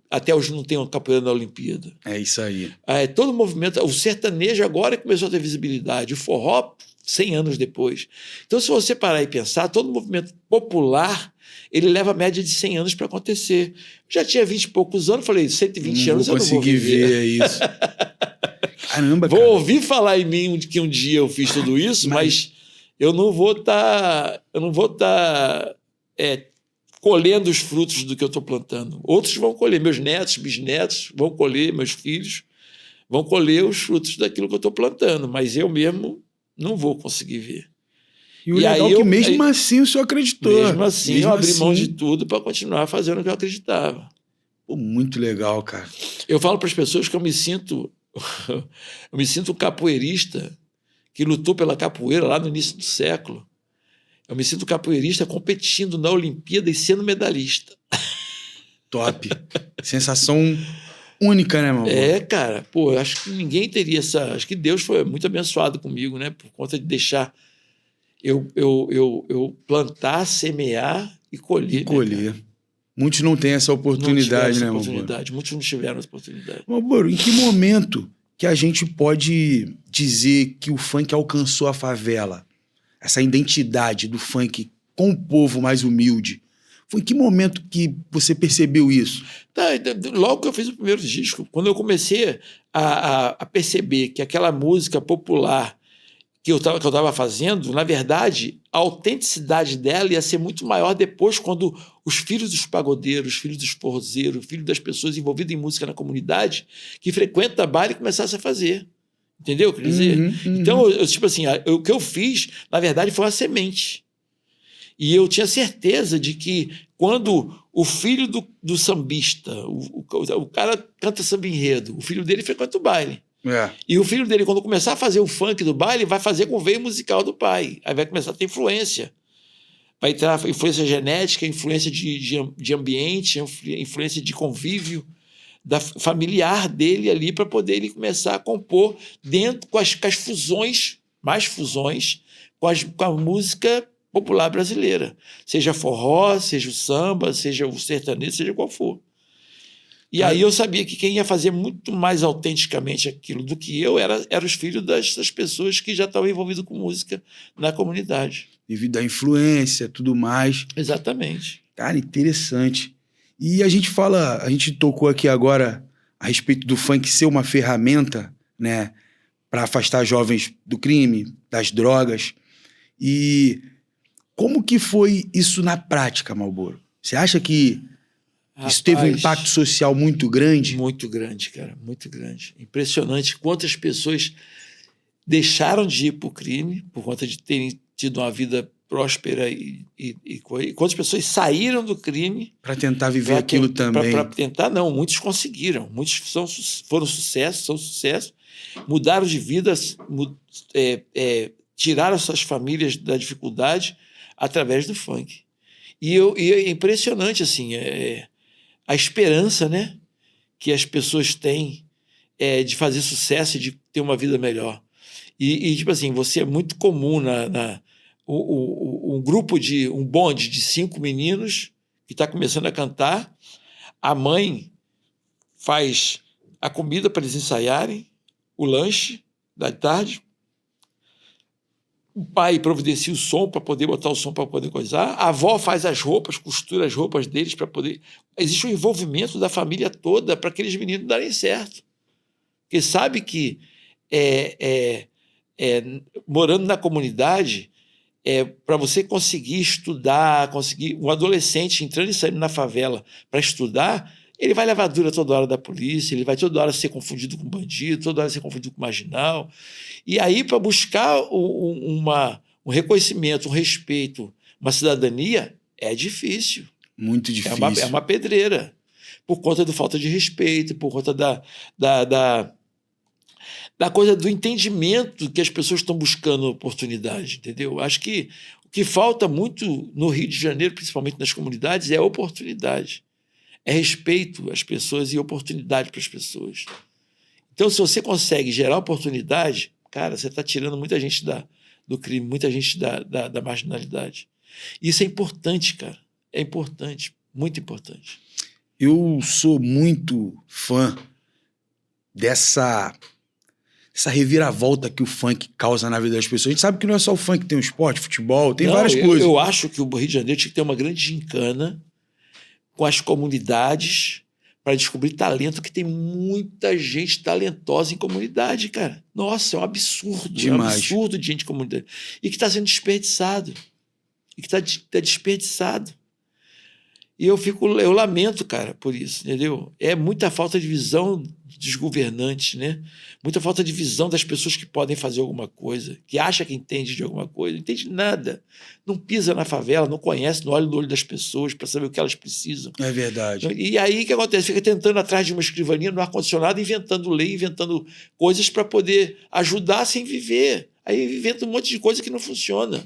Até hoje não tem uma capoeira na Olimpíada.
É isso aí.
Todo o movimento... O sertanejo agora começou a ter visibilidade. O forró, 100 anos depois. Então, se você parar e pensar, todo movimento popular, ele leva a média de 100 anos para acontecer. Já tinha 20 e poucos anos, falei, 120 anos eu não vou viver.
Ver isso. Caramba,
vou
cara.
ouvir falar em mim que um dia eu fiz tudo isso, mas eu não vou estar... colhendo os frutos do que eu estou plantando. Outros vão colher, meus netos, bisnetos vão colher, meus filhos vão colher os frutos daquilo que eu estou plantando, mas eu mesmo não vou conseguir ver.
E o legal é que mesmo assim o senhor acreditou.
Mesmo assim eu abri mão de tudo para continuar fazendo o que eu acreditava.
Pô, muito legal, cara.
Eu falo para as pessoas que eu me sinto um capoeirista que lutou pela capoeira lá no início do século. Eu me sinto capoeirista competindo na Olimpíada e sendo medalhista.
Top. Sensação única, né, meu amor?
Cara. Pô, eu acho que ninguém teria essa... Acho que Deus foi muito abençoado comigo, né? Por conta de deixar eu plantar, semear e colher.
Colher. Muitos não têm essa oportunidade, né, meu amor?
Muitos não tiveram essa oportunidade.
Meu amor, em que momento que a gente pode dizer que o funk alcançou a favela? Essa identidade do funk com o povo mais humilde. Foi em que momento que você percebeu isso?
Logo que eu fiz o primeiro disco, quando eu comecei a perceber que aquela música popular que eu estava fazendo, na verdade, a autenticidade dela ia ser muito maior depois, quando os filhos dos pagodeiros, os filhos dos forrozeiros, os filhos das pessoas envolvidas em música na comunidade, que frequentam baile, começassem a fazer. Entendeu? Quer dizer, então, tipo assim, o que eu fiz, na verdade, foi uma semente. E eu tinha certeza de que quando o filho do sambista, o cara canta samba enredo, o filho dele frequenta o baile. E o filho dele, quando começar a fazer o funk do baile, vai fazer com o veio musical do pai. Aí vai começar a ter influência. Vai entrar influência genética, influência de ambiente, influência de convívio familiar dele ali, para poder ele começar a compor dentro com as fusões, mais fusões, com a música popular brasileira. Seja forró, seja o samba, seja o sertanejo, seja qual for. E aí eu sabia que quem ia fazer muito mais autenticamente aquilo do que eu eram os filhos das pessoas que já estavam envolvidos com música na comunidade.
Devido à influência, tudo mais.
Exatamente.
Cara, interessante. E a gente tocou aqui agora a respeito do funk ser uma ferramenta, né, para afastar jovens do crime, das drogas. E como que foi isso na prática, Malboro? Você acha que isso teve um impacto social muito grande?
Muito grande, cara, muito grande. Impressionante quantas pessoas deixaram de ir para o crime por conta de terem tido uma vida próspera e quantas pessoas saíram do crime
para tentar viver aquilo também.
Para tentar, não. Muitos conseguiram. Muitos foram sucesso, são sucesso. Mudaram de vida, tiraram suas famílias da dificuldade através do funk. E é impressionante, assim, a esperança, né, que as pessoas têm de fazer sucesso e de ter uma vida melhor. E tipo assim, você é muito comum um grupo um bonde de 5 meninos que está começando a cantar, a mãe faz a comida para eles ensaiarem, o lanche da tarde, o pai providencia o som para poder botar o som para poder coisar, a avó faz as roupas, costura as roupas deles para poder... Existe um envolvimento da família toda para aqueles meninos darem certo. Porque sabe que morando na comunidade, para você conseguir estudar, um adolescente entrando e saindo na favela para estudar, ele vai levar dura toda hora da polícia, ele vai toda hora ser confundido com bandido, toda hora ser confundido com marginal. E aí, para buscar um reconhecimento, um respeito, uma cidadania, é difícil.
Muito difícil.
É uma pedreira. por conta da falta de respeito, por conta da coisa do entendimento que as pessoas estão buscando oportunidade, entendeu? Acho que o que falta muito no Rio de Janeiro, principalmente nas comunidades, é oportunidade. É respeito às pessoas e oportunidade para as pessoas. Então, se você consegue gerar oportunidade, cara, você está tirando muita gente do crime, muita gente da marginalidade. Isso é importante, cara. É importante, muito importante.
Eu sou muito fã dessa reviravolta que o funk causa na vida das pessoas. A gente sabe que não é só o funk, tem o esporte, futebol, tem várias coisas.
Eu acho que o Rio de Janeiro tinha que ter uma grande gincana com as comunidades para descobrir talento, que tem muita gente talentosa em comunidade, cara. Nossa, é um absurdo.
Demais.
É um absurdo de gente em comunidade. E que está sendo desperdiçado. E que está desperdiçado. E eu lamento, cara, por isso, entendeu? É muita falta de visão dos governantes, né? Muita falta de visão das pessoas que podem fazer alguma coisa, que acha que entende de alguma coisa, não entende nada. Não pisa na favela, não conhece, não olha no olho das pessoas para saber o que elas precisam.
É verdade.
E aí o que acontece? Fica tentando atrás de uma escrivaninha no ar-condicionado, inventando lei, inventando coisas para poder ajudar sem viver. Aí inventa um monte de coisa que não funciona.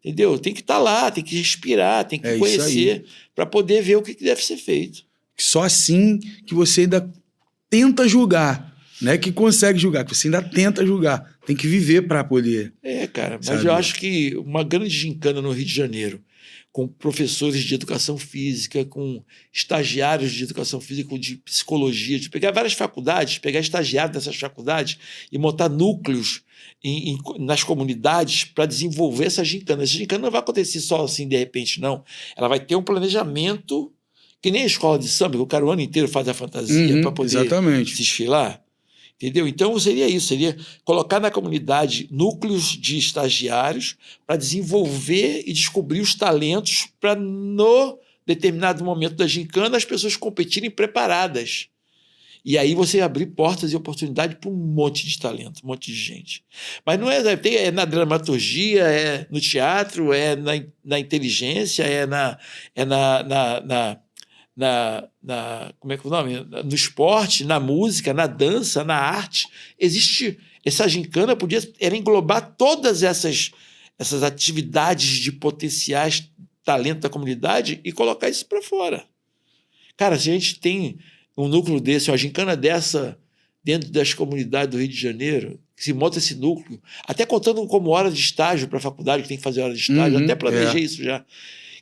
Entendeu? Tem que estar lá, tem que respirar, tem que conhecer para poder ver o que deve ser feito.
Só assim que você ainda tenta julgar. Não é que consegue julgar, que você ainda tenta julgar. Tem que viver para poder.
Cara, mas
saber.
eu acho que uma grande gincana no Rio de Janeiro, com professores de educação física, com estagiários de educação física, de psicologia, de pegar várias faculdades, pegar estagiários dessas faculdades e montar núcleos nas comunidades para desenvolver essa gincana. Essa gincana não vai acontecer só assim de repente, não. Ela vai ter um planejamento, que nem a escola de samba, que o cara o ano inteiro faz a fantasia para poder desfilar. Entendeu? Então seria isso, seria colocar na comunidade núcleos de estagiários para desenvolver e descobrir os talentos para, no determinado momento da gincana, as pessoas competirem preparadas. E aí você abrir portas e oportunidade para um monte de talento, um monte de gente. Mas não é na dramaturgia, é no teatro, é na inteligência, como é que é o nome? No esporte, na música, na dança, na arte. Existe essa gincana, era englobar todas essas atividades de potenciais talento da comunidade e colocar isso para fora. Cara, se a gente tem um núcleo desse, uma gincana dessa dentro das comunidades do Rio de Janeiro, que se monta esse núcleo, até contando como hora de estágio para a faculdade, que tem que fazer hora de estágio, até planejei isso já. O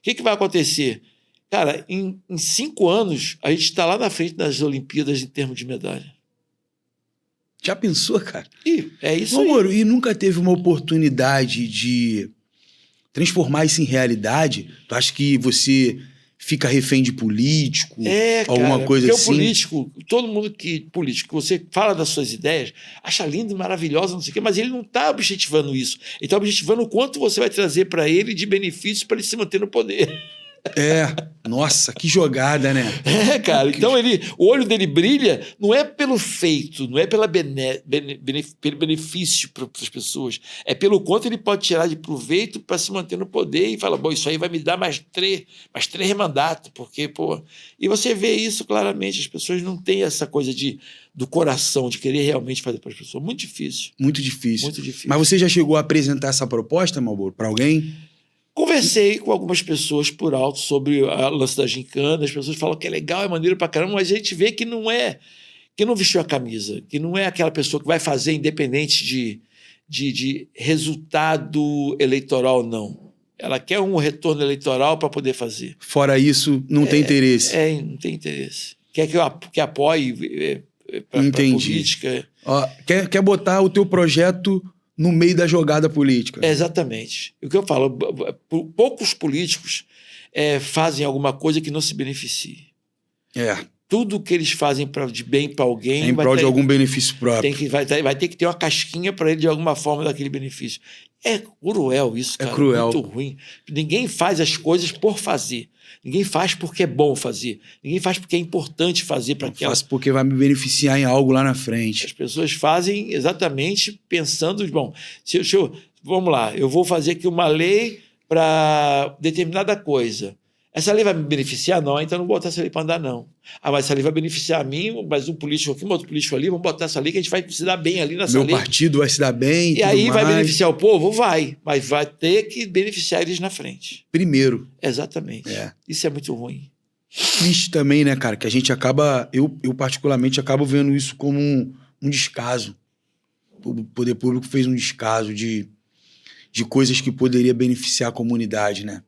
que vai acontecer? Cara, em 5 anos, a gente está lá na frente das Olimpíadas em termos de medalha.
Já pensou, cara?
E é isso
aí. Moro, e nunca teve uma oportunidade de transformar isso em realidade? Tu acha que você fica refém de político? Alguma coisa assim?
Porque o político, todo mundo político, você fala das suas ideias, acha lindo e maravilhosa, não sei o quê, mas ele não está objetivando isso. Ele está objetivando o quanto você vai trazer para ele de benefícios para ele se manter no poder.
Nossa, que jogada, né?
Cara, então o olho dele brilha não é pelo feito, não é pelo benefício para as pessoas, é pelo quanto ele pode tirar de proveito para se manter no poder e fala, bom, isso aí vai me dar mais três mandatos, porque, pô... E você vê isso claramente, as pessoas não têm essa coisa do coração, de querer realmente fazer para as pessoas. Muito difícil.
Muito difícil.
Muito difícil.
Mas você já chegou a apresentar essa proposta, Malboro, para alguém?
Conversei com algumas pessoas por alto sobre o lance da gincana, as pessoas falam que é legal, é maneiro pra caramba, mas a gente vê que não vestiu a camisa, que não é aquela pessoa que vai fazer independente de resultado eleitoral, não. Ela quer um retorno eleitoral para poder fazer.
Fora isso, não tem interesse.
Não tem interesse. Quer que apoie para política.
Quer botar o teu projeto no meio da jogada política.
Exatamente. O que eu falo, poucos políticos fazem alguma coisa que não se beneficie. Tudo que eles fazem de bem para alguém...
em prol de algum benefício próprio.
Vai ter que ter uma casquinha para ele de alguma forma daquele benefício. É cruel isso, cara.
É cruel.
Muito ruim. Ninguém faz as coisas por fazer. Ninguém faz porque é bom fazer. Ninguém faz porque é importante fazer para aquela...
Faço porque vai me beneficiar em algo lá na frente.
As pessoas fazem exatamente pensando... Bom, vamos lá, eu vou fazer aqui uma lei para determinada coisa. Essa lei vai me beneficiar? Não, então não vou botar essa lei para andar, não. Ah, mas essa lei vai beneficiar a mim, mas um político aqui, um outro político ali, vamos botar essa lei que a gente vai se dar bem ali nessa lei.
Meu partido vai se dar bem
e aí vai beneficiar o povo? Vai. Mas vai ter que beneficiar eles na frente.
Primeiro.
Exatamente. Isso é muito ruim.
Triste também, né, cara? Que a gente acaba... Eu particularmente, acabo vendo isso como um descaso. O poder público fez um descaso de coisas que poderia beneficiar a comunidade, né?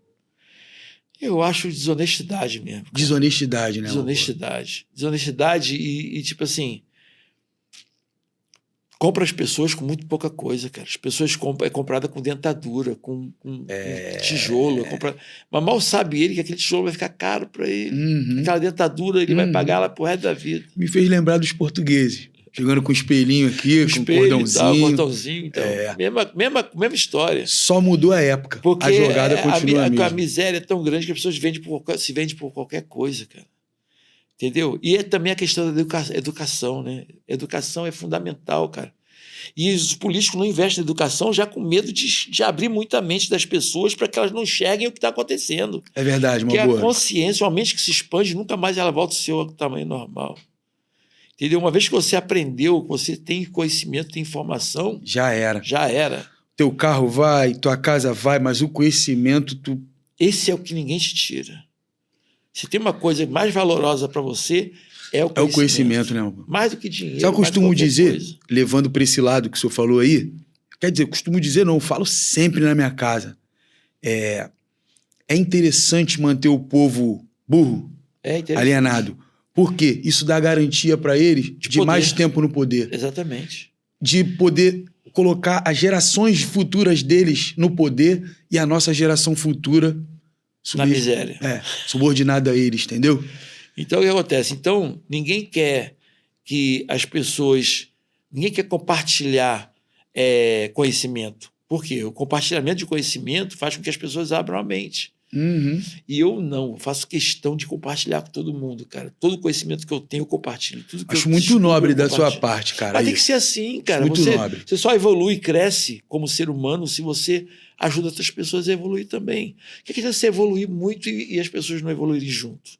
Eu acho desonestidade mesmo. Cara.
Desonestidade, né?
Desonestidade. Desonestidade tipo assim, compra as pessoas com muito pouca coisa, cara. As pessoas é comprada com dentadura, com tijolo. Mas mal sabe ele que aquele tijolo vai ficar caro para ele. Aquela dentadura ele vai pagar ela pro resto da vida.
Me fez lembrar dos portugueses. Chegando com um espelhinho aqui, com um cordãozinho.
Cordãozinho, então. Mesma história.
Só mudou a época.
Porque
a jogada continua a mesma.
A miséria é tão grande que as pessoas se vendem por qualquer coisa, cara. Entendeu? E é também a questão da educação, né? Educação é fundamental, cara. E os políticos não investem na educação já com medo de abrir muito a mente das pessoas para que elas não enxerguem o que está acontecendo.
É verdade, uma
boa.
Porque
a consciência, uma mente que se expande, nunca mais ela volta ao seu tamanho normal. Entendeu? Uma vez que você aprendeu, você tem conhecimento, tem informação...
Já era. Teu carro vai, tua casa vai, mas o conhecimento...
Esse é o que ninguém te tira. Se tem uma coisa mais valorosa para você, é o conhecimento.
É o conhecimento, né?
Mais do que dinheiro.
Sabe, eu costumo dizer, levando para esse lado que o senhor falou aí, quer dizer, costumo dizer não, eu falo sempre na minha casa. É interessante manter o povo burro, alienado. Por quê? Isso dá garantia para eles de mais tempo no poder.
Exatamente.
De poder colocar as gerações futuras deles no poder e a nossa geração futura
na miséria.
Subordinada a eles, entendeu?
Então, o que acontece? Então, ninguém quer que as pessoas... Ninguém quer compartilhar conhecimento. Por quê? O compartilhamento de conhecimento faz com que as pessoas abram a mente. E eu não, eu faço questão de compartilhar com todo mundo, cara. Todo o conhecimento que eu tenho, eu compartilho. Tudo que
Acho muito nobre da sua parte, cara.
Mas tem que ser assim, cara.
Muito nobre.
Você só evolui e cresce como ser humano se você ajuda outras pessoas a evoluir também. O que adianta você evoluir muito e as pessoas não evoluírem junto?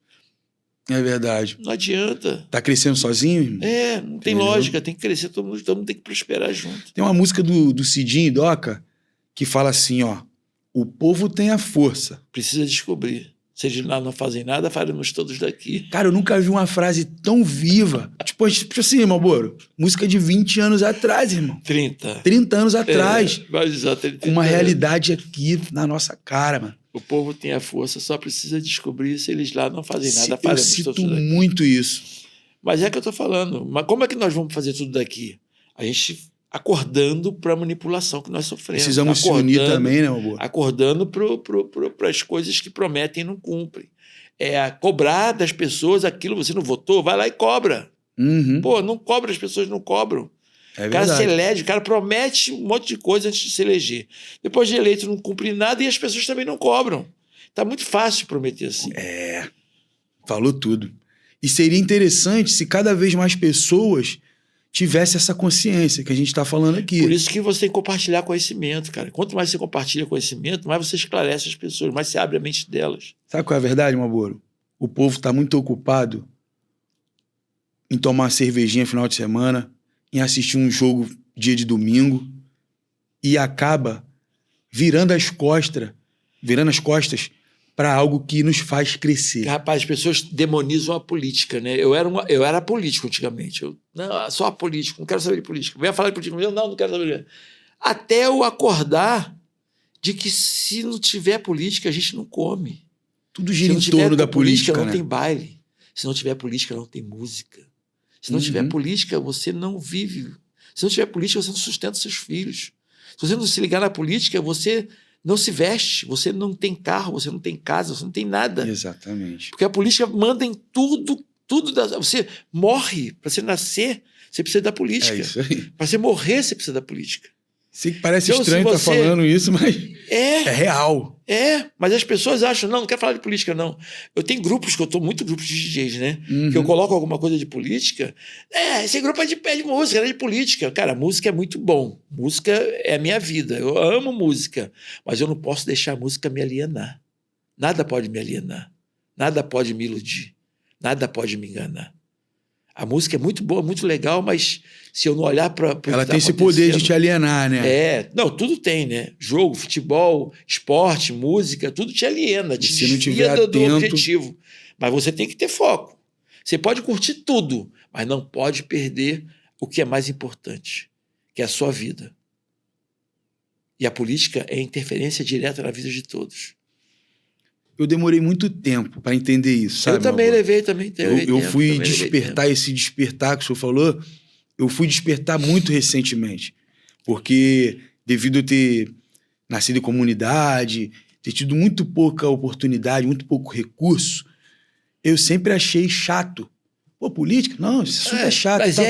É verdade.
Não adianta.
Tá crescendo sozinho, irmão?
Não tem lógica. Tem que crescer, todo mundo tem que prosperar junto.
Tem uma música do Cidinho e Doca que fala assim, ó: o povo tem a força.
Precisa descobrir. Se eles lá não fazem nada, faremos todos daqui.
Cara, eu nunca vi uma frase tão viva. Tipo assim, Malboro, música de 20 anos atrás, irmão. 30 anos atrás. Com uma realidade aqui na nossa cara, mano.
O povo tem a força, só precisa descobrir se eles lá não fazem nada, faremos todos daqui.
Eu cito muito isso.
Mas é que eu tô falando. Mas como é que nós vamos fazer tudo daqui? A gente... acordando para a manipulação que nós sofremos.
Precisamos se unir também, né, meu amor?
Acordando para as coisas que prometem e não cumprem. Cobrar das pessoas aquilo, você não votou, vai lá e cobra. Pô, não cobra, as pessoas não cobram. O cara se elege, o cara promete um monte de coisa antes de se eleger. Depois de eleito não cumpre nada e as pessoas também não cobram. Tá muito fácil prometer assim.
Falou tudo. E seria interessante se cada vez mais pessoas tivesse essa consciência que a gente está falando aqui.
Por isso que você tem que compartilhar conhecimento, cara. Quanto mais você compartilha conhecimento, mais você esclarece as pessoas, mais você abre a mente delas.
Sabe qual é a verdade, Malboro? O povo está muito ocupado em tomar uma cervejinha final de semana, em assistir um jogo dia de domingo e acaba virando as costas para algo que nos faz crescer.
Rapaz, as pessoas demonizam a política, né? Eu era político antigamente. Não, só político, não quero saber de política. Venha falar de política, não quero saber. Até eu acordar de que se não tiver política, a gente não come.
Tudo gira em torno da política,
não
né?
tem baile. Se não tiver política, não tem música. Se não tiver política, você não vive. Se não tiver política, você não sustenta seus filhos. Se você não se ligar na política, você não se veste, você não tem carro, você não tem casa, você não tem nada.
Exatamente.
Porque a política manda em tudo. Você morre, para você nascer, você precisa da política.
É isso aí.
Para você morrer, você precisa da política.
Sei que parece estranho estar falando isso, mas é real.
Mas as pessoas acham, não quero falar de política, não. Eu tenho grupos, que eu estou muito grupos de DJs, né? Que eu coloco alguma coisa de política. Esse grupo é de música, não é de política. Cara, música é muito bom. Música é a minha vida. Eu amo música. Mas eu não posso deixar a música me alienar. Nada pode me alienar. Nada pode me iludir. Nada pode me enganar. A música é muito boa, muito legal, mas se eu não olhar para o que
Ela
tá
tem esse poder de
acontecendo-
te alienar, né?
Não, tudo tem, né? Jogo, futebol, esporte, música, tudo te aliena, te
se não
desvia
tiver
do
atento-
objetivo. Mas você tem que ter foco. Você pode curtir tudo, mas não pode perder o que é mais importante, que é a sua vida. E a política é interferência direta na vida de todos.
Eu demorei muito tempo para entender isso, sabe?
Eu também
meu avô?
levei, também
Eu
tempo,
fui
também levei
despertar
tempo.
esse despertar que o senhor falou, eu fui despertar muito recentemente, porque devido a ter nascido em comunidade, ter tido muito pouca oportunidade, muito pouco recurso, eu sempre achei chato. Pô, política? Não, esse assunto é chato.
Mas
tal.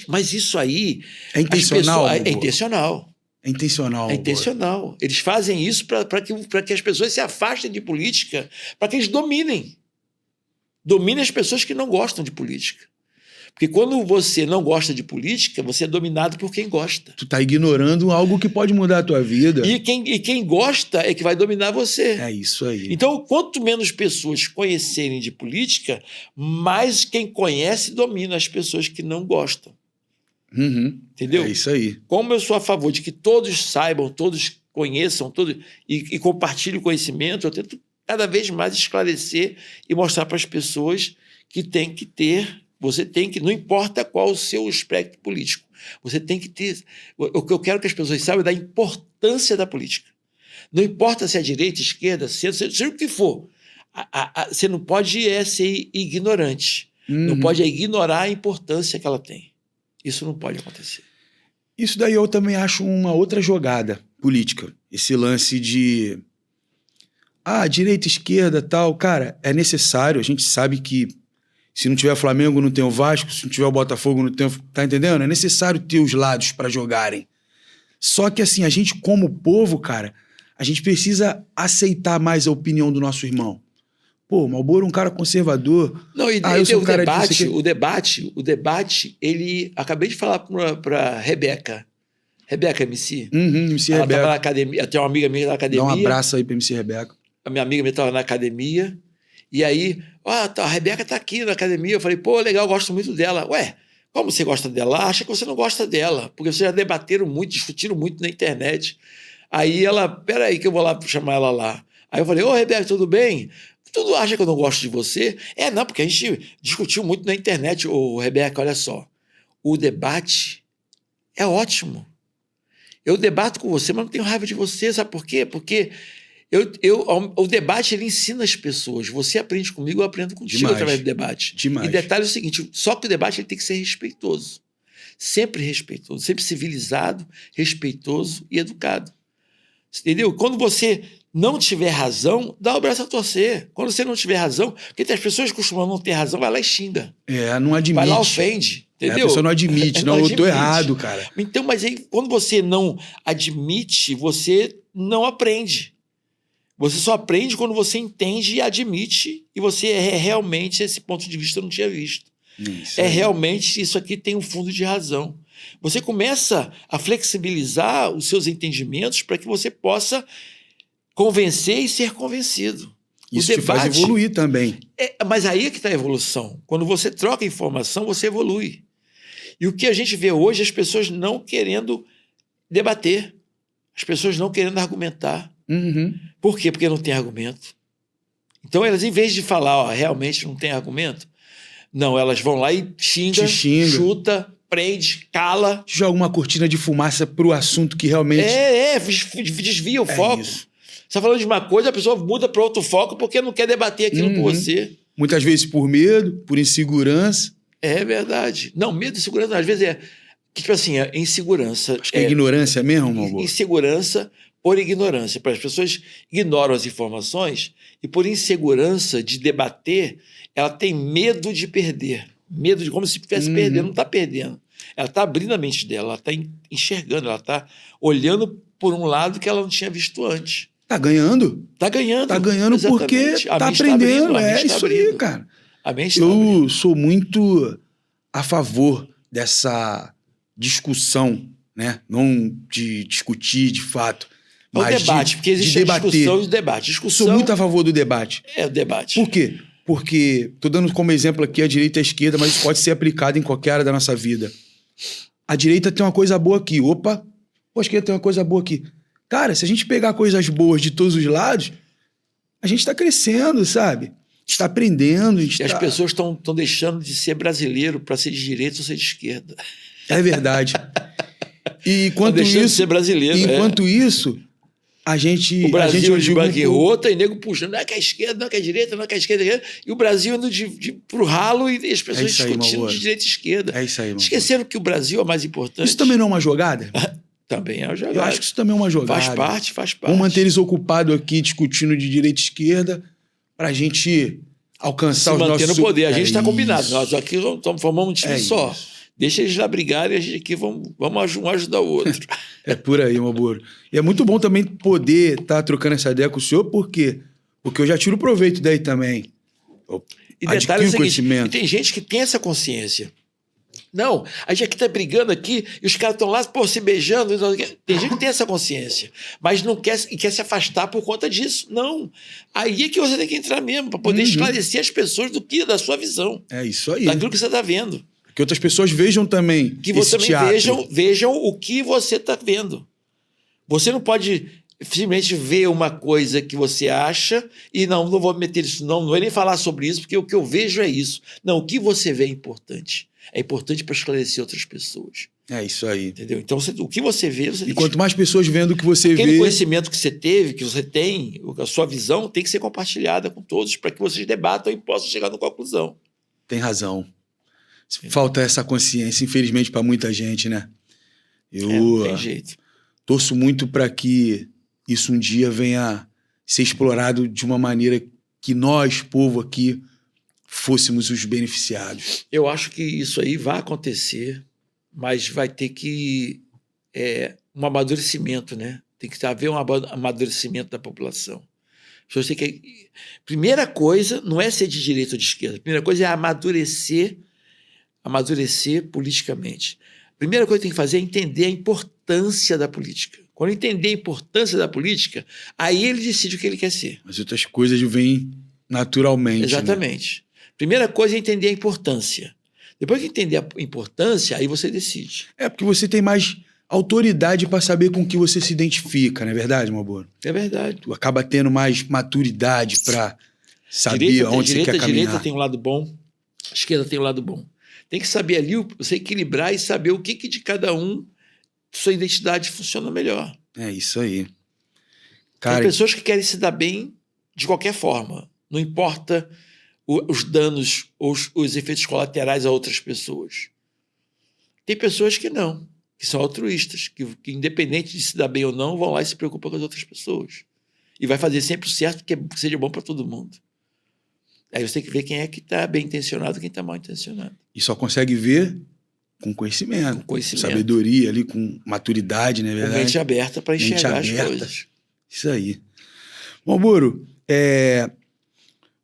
mas isso aí...
É intencional,
as pessoas-
Bobo?
é intencional.
É intencional.
É
Bobo.
intencional. Eles fazem isso para que as pessoas se afastem de política, para que eles dominem. Dominem as pessoas que não gostam de política. Porque quando você não gosta de política, você é dominado por quem gosta.
Tu tá ignorando algo que pode mudar a tua vida.
E quem gosta é que vai dominar você.
É isso aí.
Então, quanto menos pessoas conhecerem de política, mais quem conhece domina as pessoas que não gostam.
Uhum.
Entendeu?
É isso aí.
Como eu sou a favor de que todos saibam, todos conheçam, todos, e compartilhem o conhecimento, eu tento cada vez mais esclarecer e mostrar para as pessoas que tem que ter, você tem que, não importa qual o seu espectro político, você tem que ter, o que eu quero que as pessoas saibam é da importância da política. Não importa se é direita, esquerda, centro, seja o que for, você não pode ser ignorante, não pode ignorar a importância que ela tem. Isso não pode acontecer.
Isso daí eu também acho uma outra jogada política. Esse lance de... direita, esquerda, tal. Cara, é necessário. A gente sabe que se não tiver Flamengo, não tem o Vasco. Se não tiver o Botafogo, não tem... Tá entendendo? É necessário ter os lados para jogarem. Só que assim, a gente como povo, cara, a gente precisa aceitar mais a opinião do nosso irmão. Pô, Malboro é um cara conservador.
Não, e
eu sou um cara
o debate, ele... Acabei de falar para Rebeca MC.
MC
Ela
Rebeca.
estava na academia, tem uma amiga minha na academia.
Dá um abraço aí pra MC Rebeca.
A minha amiga minha estava na academia, e aí, a Rebeca está aqui na academia. Eu falei, pô, legal, gosto muito dela. Ué, como você gosta dela? Acha que você não gosta dela, porque vocês já debateram muito, discutiram muito na internet. Aí ela, peraí que eu vou lá chamar ela lá. Aí eu falei, ô Rebeca, tudo bem? Tu acha que eu não gosto de você? Não, porque a gente discutiu muito na internet. Ô, Rebeca, olha só, o debate é ótimo. Eu debato com você, mas não tenho raiva de você, sabe por quê? Porque o debate, ele ensina as pessoas. Você aprende comigo, eu aprendo contigo
Demais.
através do debate.
Demais.
E detalhe é o seguinte, só que o debate ele tem que ser respeitoso. Sempre respeitoso, sempre civilizado, respeitoso e educado. Entendeu? Quando você não tiver razão, dá o braço a torcer. Quando você não tiver razão, porque as pessoas costumam não ter razão, vai lá e xinga.
Não admite.
Vai lá, ofende. Entendeu?
A pessoa não admite, não, eu tô errado, cara.
Então, mas aí, quando você não admite, você não aprende. Você só aprende quando você entende e admite, e você realmente, esse ponto de vista eu não tinha visto. Realmente, isso aqui tem um fundo de razão. Você começa a flexibilizar os seus entendimentos para que você possa convencer e ser convencido.
Isso te faz evoluir também.
Mas aí é que está a evolução. Quando você troca informação, você evolui. E o que a gente vê hoje, as pessoas não querendo debater, as pessoas não querendo argumentar. Por quê? Porque não tem argumento. Então, elas, em vez de falar, realmente não tem argumento, não, elas vão lá e xinga, chuta, prende, cala.
Joga uma cortina de fumaça pro assunto que realmente...
Desvia o foco. Isso. Você está falando de uma coisa, a pessoa muda para outro foco porque não quer debater aquilo com você.
Muitas vezes por medo, por insegurança.
É verdade. Não, medo e insegurança, às vezes tipo assim, insegurança.
Acho que é ignorância mesmo, Malboro?
Insegurança por ignorância. As pessoas ignoram as informações e por insegurança de debater, ela tem medo de perder. Medo de como se estivesse perdendo. Não está perdendo. Ela está abrindo a mente dela, ela está enxergando, ela está olhando por um lado que ela não tinha visto antes.
Tá ganhando?
Tá ganhando.
Tá ganhando porque tá aprendendo. É isso aí, cara. Eu sou muito a favor dessa discussão, né? Não de discutir de fato,
É o debate, porque existe a discussão e o debate. Discussão
Sou muito a favor do debate.
é o debate.
Por quê? Porque, estou dando como exemplo aqui a direita e a esquerda, mas isso pode ser aplicado em qualquer área da nossa vida. A direita tem uma coisa boa aqui. Opa, a esquerda tem uma coisa boa aqui. Cara, se a gente pegar coisas boas de todos os lados, a gente está crescendo, sabe? A gente está aprendendo.
E as pessoas estão deixando de ser brasileiro para ser de direita ou ser de esquerda.
É verdade. E enquanto
deixando
isso,
de ser brasileiro.
Enquanto isso, a gente...
O Brasil
de
banquerota e nego puxando, não é que é esquerda, não é que é direita, não é que é esquerda. E o Brasil indo pro ralo e as pessoas discutindo de direita e esquerda.
É isso aí, mano.
Esqueceram que o Brasil é mais importante.
Isso também não é uma jogada?
Também é uma jogada.
Eu acho que isso também é uma jogada.
Faz parte.
Vamos manter eles ocupados aqui discutindo de direita e esquerda para a gente alcançar os nossos...
Se manter no poder. A gente está
isso.
combinado. Nós aqui formamos um time só.
Isso.
Deixa eles lá brigarem e a gente aqui vamos um ajudar o outro.
É por aí, Malboro. E é muito bom também poder estar trocando essa ideia com o senhor, por quê? Porque eu já tiro proveito daí também.
E detalhe é o seguinte,
conhecimento.
E tem gente que tem essa consciência. Não, a gente aqui tá brigando aqui e os caras estão lá, se beijando. Tem gente que tem essa consciência, mas não quer se afastar por conta disso. Não. Aí é que você tem que entrar mesmo, para poder esclarecer as pessoas da sua visão.
É isso aí.
Daquilo que você está vendo.
Que outras pessoas vejam também.
Que você também vejam o que você está vendo. Você não pode simplesmente ver uma coisa que você acha e não vou meter isso, não vou nem falar sobre isso, porque o que eu vejo é isso. Não, o que você vê é importante. É importante para esclarecer outras pessoas.
É isso aí.
Entendeu? Então, o que você vê...
E quanto mais pessoas vendo o que você vê...
Aquele conhecimento que você teve, que você tem, a sua visão, tem que ser compartilhada com todos para que vocês debatam e possam chegar numa conclusão.
Tem razão. Falta essa consciência, infelizmente, para muita gente, né?
Não tem jeito.
Torço muito para que isso um dia venha ser explorado de uma maneira que nós, povo aqui, fôssemos os beneficiados.
Eu acho que isso aí vai acontecer, mas vai ter que um amadurecimento, né? Tem que haver um amadurecimento da população. Primeira coisa não é ser de direita ou de esquerda. A primeira coisa é amadurecer politicamente. A primeira coisa que tem que fazer é entender a importância da política. Quando entender a importância da política, aí ele decide o que ele quer ser.
As outras coisas vêm naturalmente.
Exatamente. Né? Primeira coisa é entender a importância. Depois que entender a importância, aí você decide.
É porque você tem mais autoridade para saber com que você se identifica, não é verdade, Malboro?
É verdade.
Tu acaba tendo mais maturidade para saber onde você quer caminhar.
A direita tem um lado bom, a esquerda tem um lado bom. Tem que saber ali, você equilibrar e saber o que de cada um, sua identidade funciona melhor.
É isso aí. Cara,
tem pessoas que querem se dar bem de qualquer forma. Não importa os danos ou os efeitos colaterais a outras pessoas. Tem pessoas que não, que são altruístas, que independente de se dar bem ou não, vão lá e se preocupam com as outras pessoas. E vai fazer sempre o certo, que seja bom para todo mundo. Aí você tem que ver quem é que está bem intencionado e quem está mal intencionado.
E só consegue ver com conhecimento. Com sabedoria ali, com maturidade, né?
Com mente aberta para enxergar as coisas.
Isso aí. Malboro,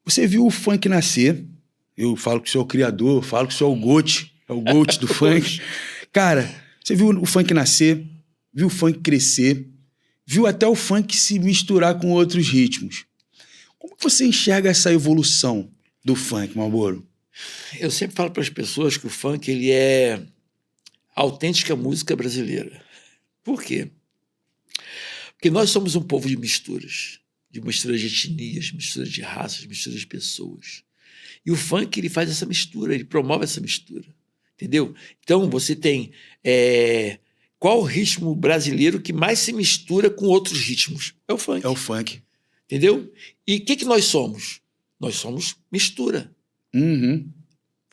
você viu o funk nascer. Eu falo que o senhor é o criador, falo que o senhor é o GOAT. É o GOAT do funk. Cara, você viu o funk nascer, viu o funk crescer, viu até o funk se misturar com outros ritmos. Como você enxerga essa evolução do funk, Malboro?
Eu sempre falo para as pessoas que o funk ele é a autêntica música brasileira. Por quê? Porque nós somos um povo de misturas de etnias, misturas de raças, misturas de pessoas. E o funk ele faz essa mistura, ele promove essa mistura. Entendeu? Então você tem... qual o ritmo brasileiro que mais se mistura com outros ritmos? É o funk.
É o funk.
Entendeu? E o que nós somos? Nós somos mistura.
Uhum.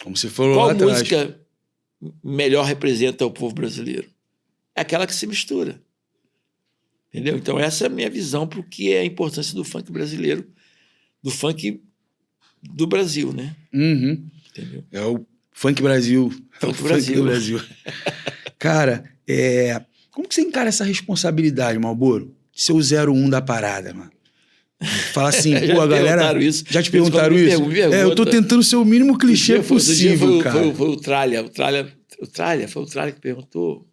Como você falou
Qual
lá atrás.
música melhor representa o povo brasileiro? É aquela que se mistura. Entendeu? Então essa é a minha visão para o que é a importância do funk brasileiro, do funk do Brasil, né?
Uhum.
Entendeu?
É o Funk Brasil.
Funk Brasil.
Brasil. Cara, como que você encara essa responsabilidade, Malboro? De ser o 01 da parada, mano. Fala assim, pô, a galera...
Isso.
Já te perguntaram isso? Eu tô tentando ser o mínimo clichê possível, cara.
Foi o Tralha que perguntou.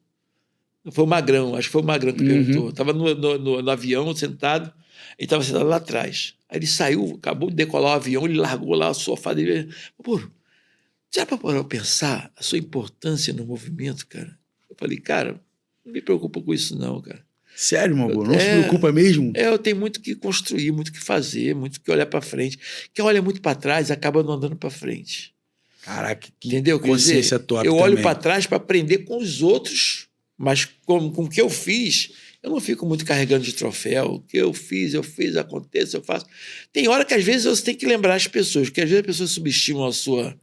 Foi o Magrão, acho que foi o Magrão que perguntou. Estava no avião, sentado, ele estava sentado lá atrás. Aí ele saiu, acabou de decolar o avião, ele largou lá o sofá dele. Pô, já para parar pra pensar a sua importância no movimento, cara? Eu falei, cara, não me preocupa com isso não, cara.
Sério, Malboro? Não se preocupa mesmo?
Eu tenho muito que construir, muito que fazer, muito que olhar para frente. Quem olha muito para trás acaba não andando para frente.
Caraca, que
entendeu?
consciência top
eu
também.
olho para trás para aprender com os outros, mas com o que eu fiz, eu não fico muito carregando de troféu. O que eu fiz, acontece, eu faço. Tem hora que às vezes você tem que lembrar as pessoas, porque às vezes as pessoas subestimam as suas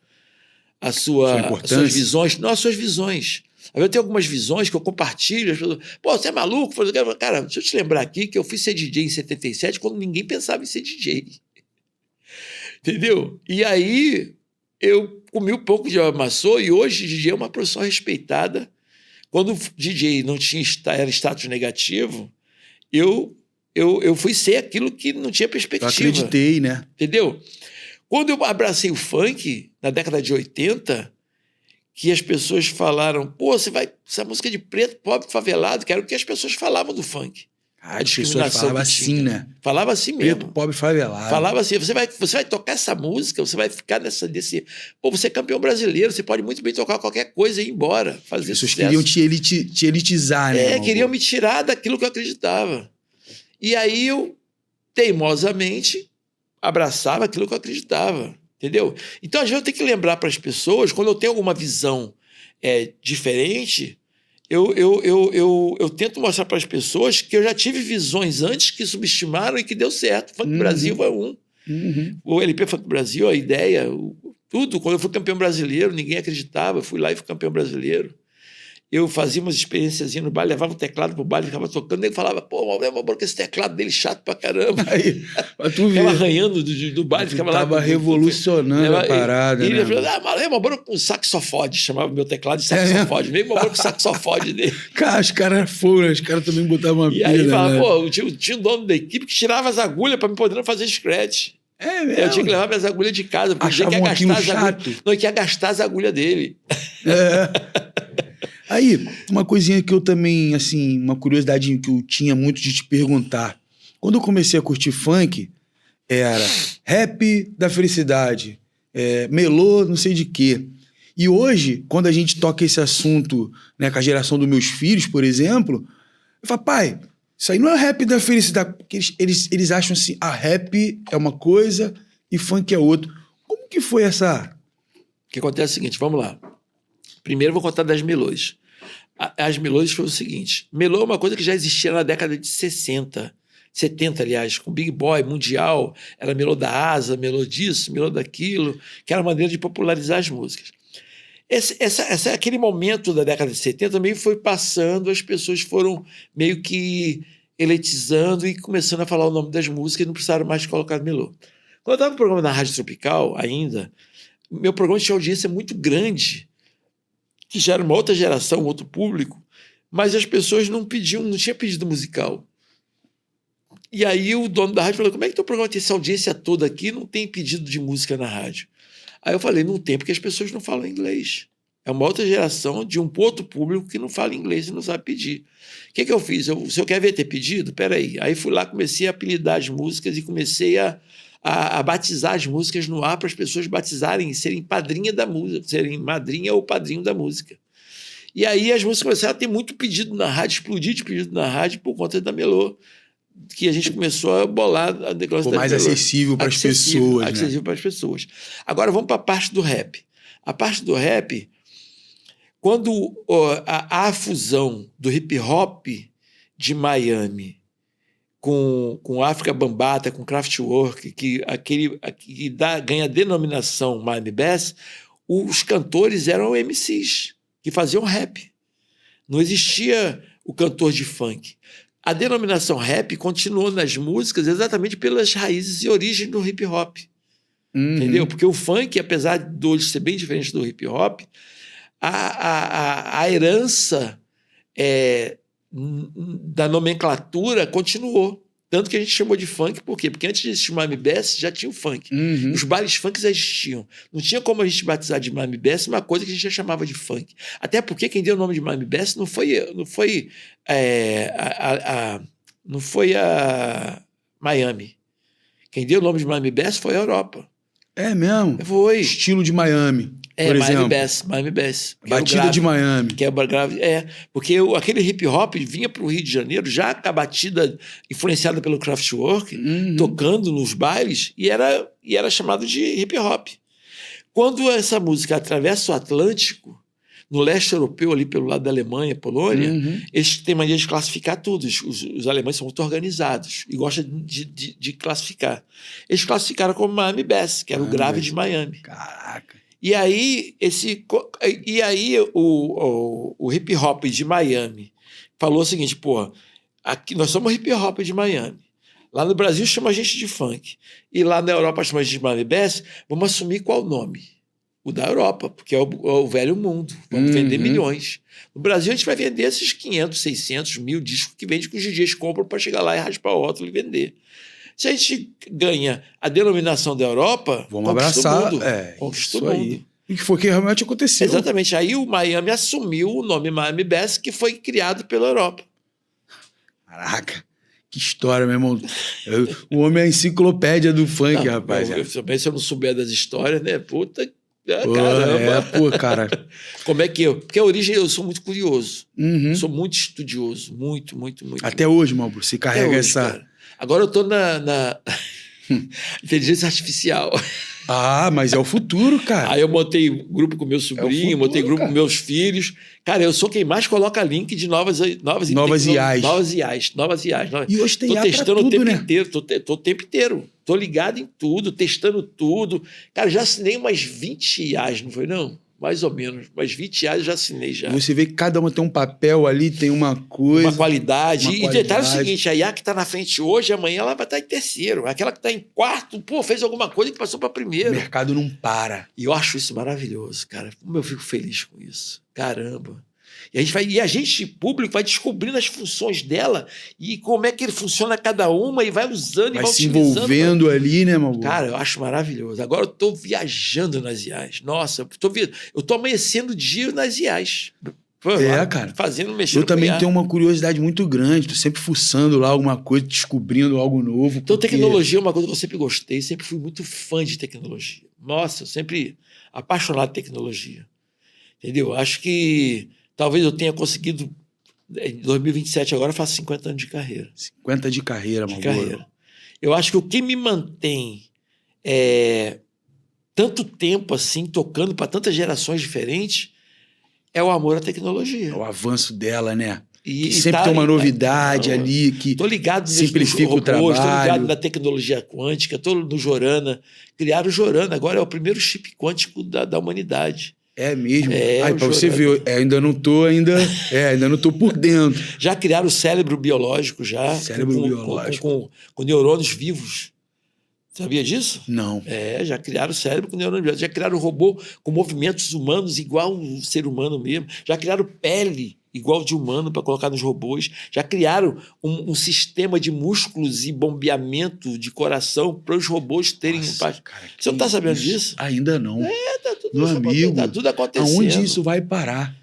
visões. Não, as suas visões. Eu tenho algumas visões que eu compartilho, as pessoas, pô, você é maluco? Cara, deixa eu te lembrar aqui que eu fui ser DJ em 77 quando ninguém pensava em ser DJ. Entendeu? E aí eu comi um pouco de amassou e hoje DJ é uma profissão respeitada. Quando o DJ não tinha era status negativo, eu fui ser aquilo que não tinha perspectiva.
Eu acreditei, né?
Entendeu? Quando eu abracei o funk, na década de 80, que as pessoas falaram, pô, essa música é de preto, pobre, favelado, que era o que as pessoas falavam do funk.
A discriminação falava assim, né?
Falava assim mesmo.
Preto, pobre, favelado.
Falava assim, você vai tocar essa música, você vai ficar desse... Pô, você é campeão brasileiro, você pode muito bem tocar qualquer coisa e ir embora, fazer
As pessoas
sucesso.
queriam te elitizar, né?
Queriam me tirar daquilo que eu acreditava. E aí eu, teimosamente, abraçava aquilo que eu acreditava. Entendeu? Então, às vezes, eu tenho que lembrar para as pessoas, quando eu tenho alguma visão diferente, eu tento mostrar para as pessoas que eu já tive visões antes que subestimaram e que deu certo. O Funk Brasil é um. O LP Funk Brasil, a ideia, tudo. Quando eu fui campeão brasileiro, ninguém acreditava. Eu fui lá e fui campeão brasileiro. Eu fazia umas experiências no baile, levava o teclado pro baile, ficava tocando, ele falava, pô, mas esse teclado dele chato pra caramba.
Aí,
ficava arranhando do baile, ficava lá.
Tava revolucionando a parada,
e
né?
ele falava, mas é Malboro com saxofone, chamava meu teclado de saxofone, meio Malboro com saxofone dele.
Cara, os caras eram fogo, né? Os caras também botavam uma pilha,
E aí falava,
né?
pô, tinha um dono da equipe que tirava as agulhas pra me poder fazer scratch.
É mesmo?
Eu tinha que levar minhas agulhas de casa, porque
Achavam
tinha que gastar as
chato.
agulhas. Não, tinha que gastar as agulhas dele.
Aí, uma coisinha que eu também, assim, uma curiosidade que eu tinha muito de te perguntar. Quando eu comecei a curtir funk, era rap da felicidade, melô não sei de quê. E hoje, quando a gente toca esse assunto, né, com a geração dos meus filhos, por exemplo, eu falo, pai, isso aí não é rap da felicidade. Porque eles acham assim, rap é uma coisa e funk é outra. Como que foi essa...
O que acontece é o seguinte, vamos lá. Primeiro eu vou contar das melôs. As melôs foi o seguinte, melô é uma coisa que já existia na década de 60, 70, aliás, com Big Boy, Mundial, era melô da Asa, melô disso, melô daquilo, que era uma maneira de popularizar as músicas. Aquele momento da década de 70 também foi passando, as pessoas foram meio que elitizando e começando a falar o nome das músicas e não precisaram mais colocar melô. Quando eu estava no programa na Rádio Tropical ainda, meu programa tinha audiência muito grande, que já era uma outra geração, outro público, mas as pessoas não tinha pedido musical. E aí o dono da rádio falou, como é que teu programa tem essa audiência toda aqui e não tem pedido de música na rádio? Aí eu falei, não tem, porque as pessoas não falam inglês. É uma outra geração de um outro público que não fala inglês e não sabe pedir. O que eu fiz? Se eu quer ver ter pedido, peraí. Aí fui lá, comecei a apelidar as músicas e comecei a batizar as músicas no ar para as pessoas batizarem, serem padrinha da música, serem madrinha ou padrinho da música. E aí as músicas começaram a ter muito pedido na rádio, explodir de pedido na rádio por conta da melô, que a gente começou a bolar a negócio
mais acessível para as pessoas.
Acessível para as pessoas. Agora vamos para a parte do rap. A parte do rap, quando a fusão do hip hop de Miami com África Bambata, com Kraftwerk, que ganha a denominação Miami Bass, os cantores eram MCs, que faziam rap. Não existia o cantor de funk. A denominação rap continuou nas músicas exatamente pelas raízes e origens do hip hop. Entendeu? Porque o funk, apesar de hoje ser bem diferente do hip hop, a herança da nomenclatura continuou. Tanto que a gente chamou de funk, por quê? Porque antes de existir o Miami Bass, já tinha o funk.
Uhum.
Os bailes funk já existiam. Não tinha como a gente batizar de Miami Bass uma coisa que a gente já chamava de funk. Até porque quem deu o nome de Miami Bass não foi a Miami. Quem deu o nome de Miami Bass foi a Europa.
É mesmo?
Foi.
Estilo de Miami, por exemplo.
Miami Bass.
Batida de Miami.
Que é grave. Porque aquele hip hop vinha para o Rio de Janeiro já com a batida influenciada pelo Kraftwerk, tocando nos bailes, e era chamado de hip hop. Quando essa música atravessa o Atlântico, no leste europeu, ali pelo lado da Alemanha, Polônia, eles têm mania de classificar tudo. Os alemães são muito organizados e gostam de classificar. Eles classificaram como Miami Bass, que era o grave de Miami.
Caraca.
E aí, o hip hop de Miami falou o seguinte, pô, aqui nós somos hip hop de Miami. Lá no Brasil chama a gente de funk. E lá na Europa chama a gente de Miami Bass. Vamos assumir qual nome? O da Europa, porque é o velho mundo. Vamos vender milhões. No Brasil, a gente vai vender esses 500, 600, 1000 discos que vende, que os DJs compram para chegar lá e raspar o rótulo e vender. Se a gente ganha a denominação da Europa,
vamos abraçar.
Conquistou o mundo.
E que foi o que realmente aconteceu.
Exatamente. Aí o Miami assumiu o nome Miami Bass, que foi criado pela Europa.
Caraca. Que história, meu irmão. O homem é a enciclopédia do funk, rapaz.
Também, se eu não souber das histórias, né? Puta...
Caramba. Cara.
Como é que eu... Porque a origem, eu sou muito curioso. Sou muito estudioso. Muito.
Até hoje, Malboro, você carrega
hoje,
essa...
Cara. Agora eu tô na inteligência artificial.
Ah, mas é o futuro, cara.
Aí eu montei grupo com meu sobrinho, montei grupo com meus filhos. Cara, eu sou quem mais coloca link de novas IAs. Novas IAs.
E hoje tem IA
testando
pra tudo,
o tempo
né?
inteiro. Tô o tempo inteiro. Tô ligado em tudo, testando tudo. Cara, já assinei umas 20 IAs, não foi não? Mais ou menos. Umas 20 IAs eu já assinei já.
Você vê que cada uma tem um papel ali, tem uma coisa...
Uma qualidade. E detalhe é o seguinte, a IA que está na frente hoje, amanhã ela vai estar em terceiro. Aquela que está em quarto, fez alguma coisa que passou para primeiro.
O mercado não para.
E eu acho isso maravilhoso, cara. Como eu fico feliz com isso. Caramba. E a gente, público, vai descobrindo as funções dela e como é que ele funciona cada uma e vai usando e vai
se envolvendo ali, né, meu?
Cara, eu acho maravilhoso. Agora eu tô viajando nas IAs. Nossa, eu tô amanhecendo o dia nas IAs.
Cara.
Mexendo.
Eu também tenho uma curiosidade muito grande. Tô sempre fuçando lá alguma coisa, descobrindo algo novo.
Então, tecnologia é uma coisa que eu sempre gostei. Sempre fui muito fã de tecnologia. Nossa, eu sempre apaixonado por tecnologia. Entendeu? Acho que talvez eu tenha conseguido... Em 2027 agora eu faço 50 anos de carreira.
50 de carreira, mano.
Eu acho que o que me mantém tanto tempo assim, tocando para tantas gerações diferentes, é o amor à tecnologia.
É o avanço dela, né?
E
sempre tem uma novidade ali que simplifica o trabalho.
Estou ligado na tecnologia quântica, estou no Jorana. Criaram o Jorana, agora é o primeiro chip quântico da humanidade.
É mesmo? Para você ver, ainda não tô por dentro.
Já criaram o cérebro biológico, com neurônios vivos. Sabia disso?
Não.
Já criaram o cérebro com neurônios biológicos. Já criaram o robô com movimentos humanos igual um ser humano mesmo. Já criaram pele igual de humano para colocar nos robôs. Já criaram um sistema de músculos e bombeamento de coração para os robôs terem...
Cara,
você não está sabendo disso?
Ainda não.
Tá tudo,
meu amigo,
tá tudo acontecendo.
Aonde isso vai parar?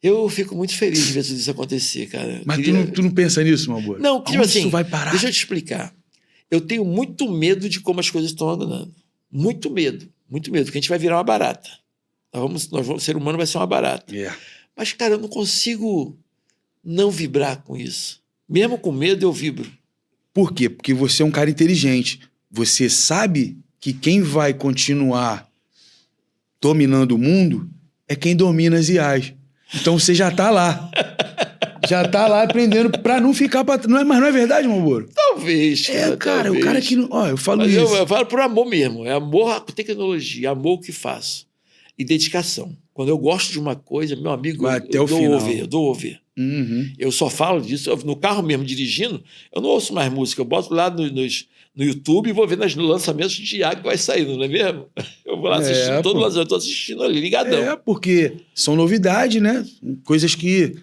Eu fico muito feliz de ver tudo isso acontecer, cara.
Mas tu não pensa nisso, meu amor?
Não, tipo assim,
isso vai parar?
Deixa eu te explicar. Eu tenho muito medo de como as coisas estão andando. Muito medo, porque a gente vai virar uma barata. O ser humano vai ser uma barata. Mas, cara, eu não consigo não vibrar com isso. Mesmo com medo, eu vibro.
Por quê? Porque você é um cara inteligente. Você sabe que quem vai continuar dominando o mundo é quem domina as IAs. Então você já tá lá. Já tá lá aprendendo pra não ficar pra trás. Mas não é verdade, Malboro?
Talvez, cara.
Cara,
talvez.
O cara que não... eu falo
mas
isso.
Eu falo por amor mesmo. É amor à tecnologia, amor ao que faço. E dedicação. Quando eu gosto de uma coisa, meu amigo, eu dou ouvir. Eu só falo disso. No carro mesmo, dirigindo, eu não ouço mais música. Eu boto lá no YouTube e vou ver nos lançamentos de IA que vai saindo, não é mesmo? Eu vou lá assistindo todo lançamento. Eu estou assistindo ali, ligadão.
Porque são novidades, né? Coisas que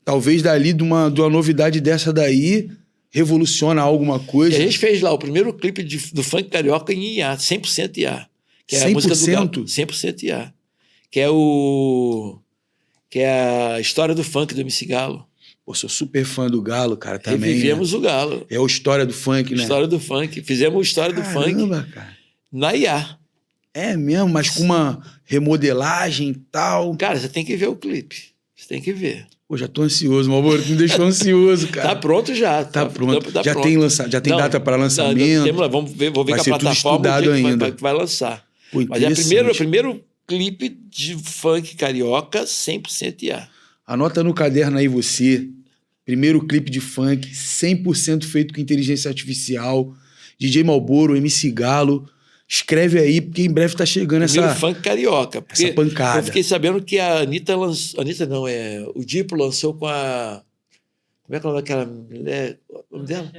talvez dali de uma novidade dessa daí revoluciona alguma coisa.
E a gente fez lá o primeiro clipe do funk carioca em IA, 100% IA. Que é a música do Galo. 100% IA. Que é a história do funk do MC Galo.
Pô, sou super fã do Galo, cara, também.
Revivemos o Galo.
É a história do funk, né?
História do funk. Fizemos história do funk
cara.
na IA.
É mesmo, mas com uma remodelagem e tal.
Cara, você tem que ver o clipe. Você tem que ver.
Pô, já tô ansioso, meu amor. Me deixou ansioso, cara.
Tá pronto já.
Tá pronto. Já
pronto.
tem data para lançamento.
Vou ver com a plataforma que vai lançar.
Pô,
mas é o primeiro clipe de funk carioca 100% IA.
Anota no caderno aí você. Primeiro clipe de funk 100% feito com inteligência artificial. DJ Malboro, MC Galo. Escreve aí, porque em breve tá chegando
primeiro funk carioca.
Essa pancada.
Eu fiquei sabendo que a Anitta lançou... Anitta não, o Diplo lançou com a... Como é que é o nome daquela mulher? O nome dela?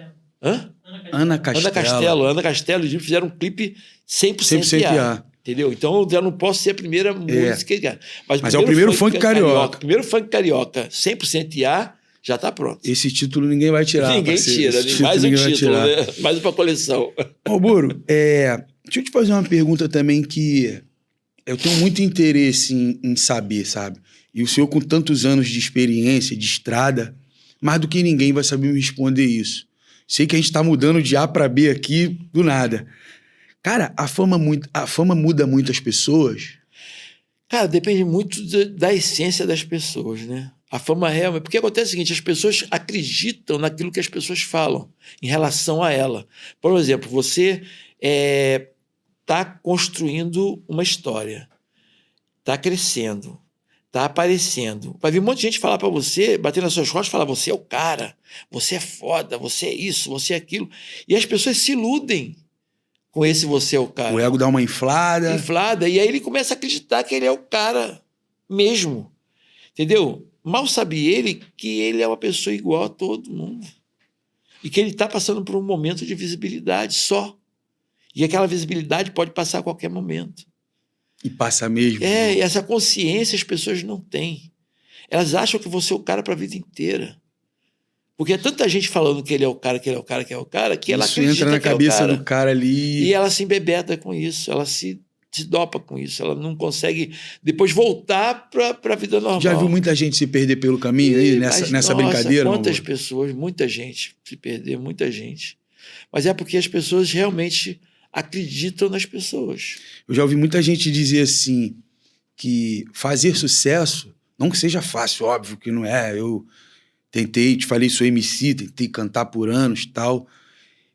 Hã?
Ana Castelo.
Ana Castelo e o Diplo fizeram um clipe 100% IA. Entendeu? Então eu já não posso ser a primeira música.
Mas é o primeiro funk carioca.
Primeiro funk carioca 100% IA já tá pronto.
Esse título ninguém vai tirar.
Ninguém tira. Mais um título, né? Mais uma coleção.
Malboro, deixa eu te fazer uma pergunta também que eu tenho muito interesse em saber, sabe? E o senhor com tantos anos de experiência, de estrada, mais do que ninguém vai saber me responder isso. Sei que a gente tá mudando de A para B aqui do nada. Cara, a fama muda muito as pessoas?
Cara, depende muito da essência das pessoas, né? A fama realmente... Porque acontece o seguinte, as pessoas acreditam naquilo que as pessoas falam em relação a ela. Por exemplo, você está construindo uma história, está crescendo, está aparecendo. Vai vir um monte de gente falar para você, bater nas suas costas e falar, você é o cara, você é foda, você é isso, você é aquilo. E as pessoas se iludem com esse você é o cara.
O ego dá uma inflada.
E aí ele começa a acreditar que ele é o cara mesmo. Entendeu? Mal sabe ele que ele é uma pessoa igual a todo mundo. E que ele está passando por um momento de visibilidade só. E aquela visibilidade pode passar a qualquer momento.
E passa mesmo.
E essa consciência as pessoas não têm. Elas acham que você é o cara para a vida inteira. Porque é tanta gente falando que ele é o cara, que ele é o cara, que é o cara, que ela acredita
isso entra na cabeça do cara ali.
E ela se embebeda com isso, ela se dopa com isso, ela não consegue depois voltar para a vida normal.
Já viu muita gente se perder pelo caminho aí, nessa brincadeira?
Quantas pessoas, muita gente se perder, muita gente. Mas é porque as pessoas realmente acreditam nas pessoas.
Eu já ouvi muita gente dizer assim, que fazer sucesso, não que seja fácil, óbvio que não é, eu tentei, te falei, sou MC, tentei cantar por anos e tal,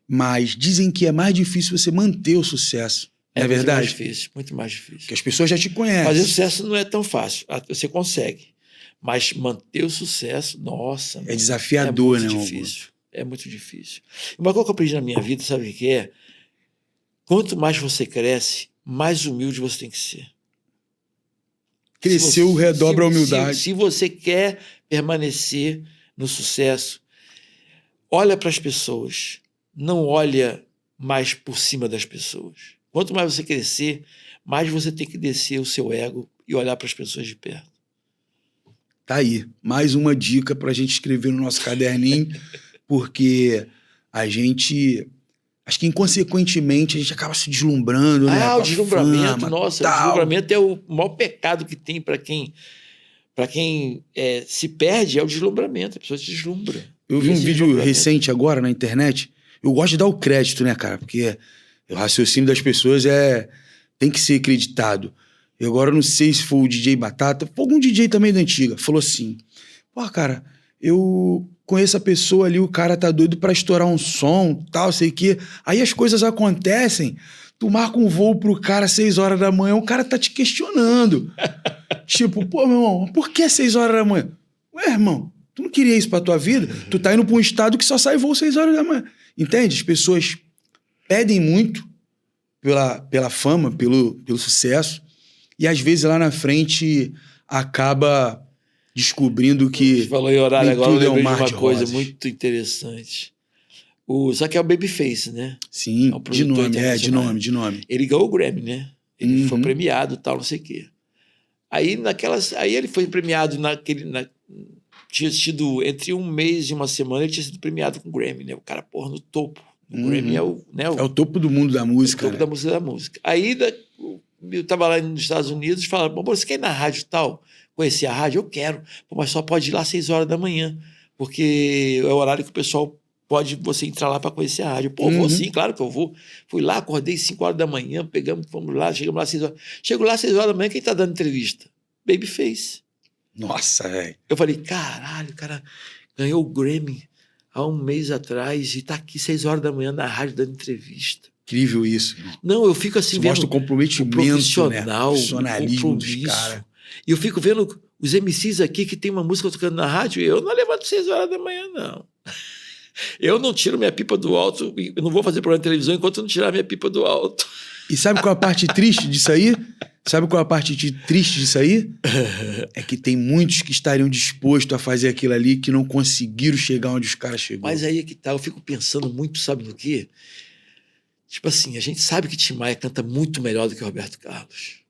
mas dizem que é mais difícil você manter o sucesso. É verdade?
Muito mais difícil.
Porque as pessoas já te conhecem.
Fazer sucesso não é tão fácil, você consegue. Mas manter o sucesso, nossa...
É desafiador, né?
É muito difícil. Uma coisa que eu aprendi na minha vida, sabe o que é? Quanto mais você cresce, mais humilde você tem que ser.
Cresceu, redobra a humildade.
Se você quer permanecer no sucesso, olha para as pessoas, não olha mais por cima das pessoas. Quanto mais você crescer, mais você tem que descer o seu ego e olhar para as pessoas de perto.
Tá aí, mais uma dica para a gente escrever no nosso caderninho, porque a gente, acho que inconsequentemente, a gente acaba se deslumbrando, né?
O deslumbramento, o deslumbramento é o maior pecado que tem para quem se perde, é o deslumbramento, a pessoa se deslumbra.
Eu vi um vídeo recente agora na internet, eu gosto de dar o crédito, né, cara? Porque o raciocínio das pessoas tem que ser acreditado. Eu agora não sei se foi o DJ Batata, foi algum DJ também da antiga, falou assim, pô, cara, eu conheço a pessoa ali, o cara tá doido pra estourar um som, tal, sei o quê. Aí as coisas acontecem, tu marca um voo pro cara às 6 horas da manhã, o cara tá te questionando. Tipo, pô, meu irmão, por que 6 horas da manhã? Ué, irmão, tu não queria isso pra tua vida? Tu tá indo pra um estado que só sai voo 6 horas da manhã. Entende? As pessoas pedem muito pela fama, pelo sucesso, e às vezes lá na frente acaba descobrindo que...
Você falou em horário agora, eu lembrei de uma coisa
rosas.
Muito interessante. Só que é o Babyface, né?
Sim,
é
de nome.
Ele ganhou o Grammy, né? Ele foi premiado, tal, não sei o quê. Aí ele foi premiado tinha sido, entre um mês e uma semana, ele tinha sido premiado com o Grammy, né? O cara, porra, no topo. O Grammy é o... Né,
É o topo do mundo da música,
o topo da música. Aí, eu tava lá nos Estados Unidos e falaram, bom, você quer ir na rádio tal? Conhecer a rádio? Eu quero. Pô, mas só pode ir lá às 6 horas da manhã, porque é o horário que o pessoal pode você entrar lá para conhecer a rádio. Pô, vou sim, claro que eu vou. Fui lá, acordei 5 horas da manhã, fomos lá, chegamos lá às 6 horas. Chego lá às 6 horas da manhã, quem tá dando entrevista? Babyface.
Nossa, velho.
Eu falei, caralho, o cara ganhou o Grammy há um mês atrás e tá aqui 6 horas da manhã na rádio dando entrevista.
Incrível isso.
Não, eu fico assim
Isso
vendo
mostra o comprometimento,
profissional,
né? O profissionalismo dos
compromisso.
caras.
E eu fico vendo os MCs aqui que tem uma música tocando na rádio e eu não levanto 6 horas da manhã, não. Eu não tiro minha pipa do alto, eu não vou fazer programa de televisão enquanto eu não tirar minha pipa do alto.
E sabe qual é a parte triste disso aí? Sabe qual é a parte triste disso aí? É que tem muitos que estariam dispostos a fazer aquilo ali que não conseguiram chegar onde os caras chegaram.
Mas aí é que tá, eu fico pensando muito, sabe no quê? Tipo assim, a gente sabe que Tim Maia canta muito melhor do que Roberto Carlos.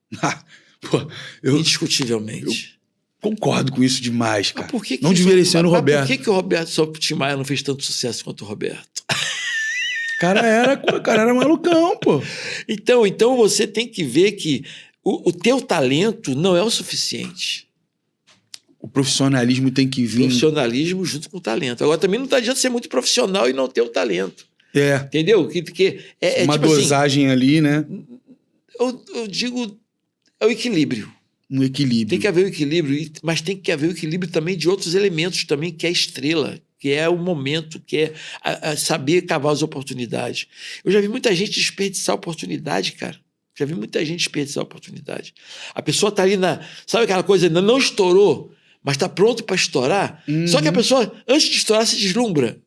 Pô,
Indiscutivelmente.
Concordo com isso demais, cara.
Por que
não desmerecendo o Roberto.
Por que o Roberto, só o Tim Maia não fez tanto sucesso quanto o Roberto?
O cara era malucão, pô.
Então você tem que ver que o teu talento não é o suficiente.
O profissionalismo tem que vir.
Profissionalismo junto com o talento. Agora, também não adianta ser muito profissional e não ter o talento.
É.
Entendeu? Que
uma
tipo
dosagem
assim,
ali, né?
Eu digo, é o equilíbrio.
Um equilíbrio.
Tem que haver o equilíbrio, mas tem que haver o equilíbrio também de outros elementos também, que é a estrela, que é o momento, que é a saber cavar as oportunidades. Eu já vi muita gente desperdiçar oportunidade, cara. Já vi muita gente desperdiçar oportunidade. A pessoa está ali sabe aquela coisa, ainda não estourou, mas está pronto para estourar? Só que a pessoa, antes de estourar, se deslumbra.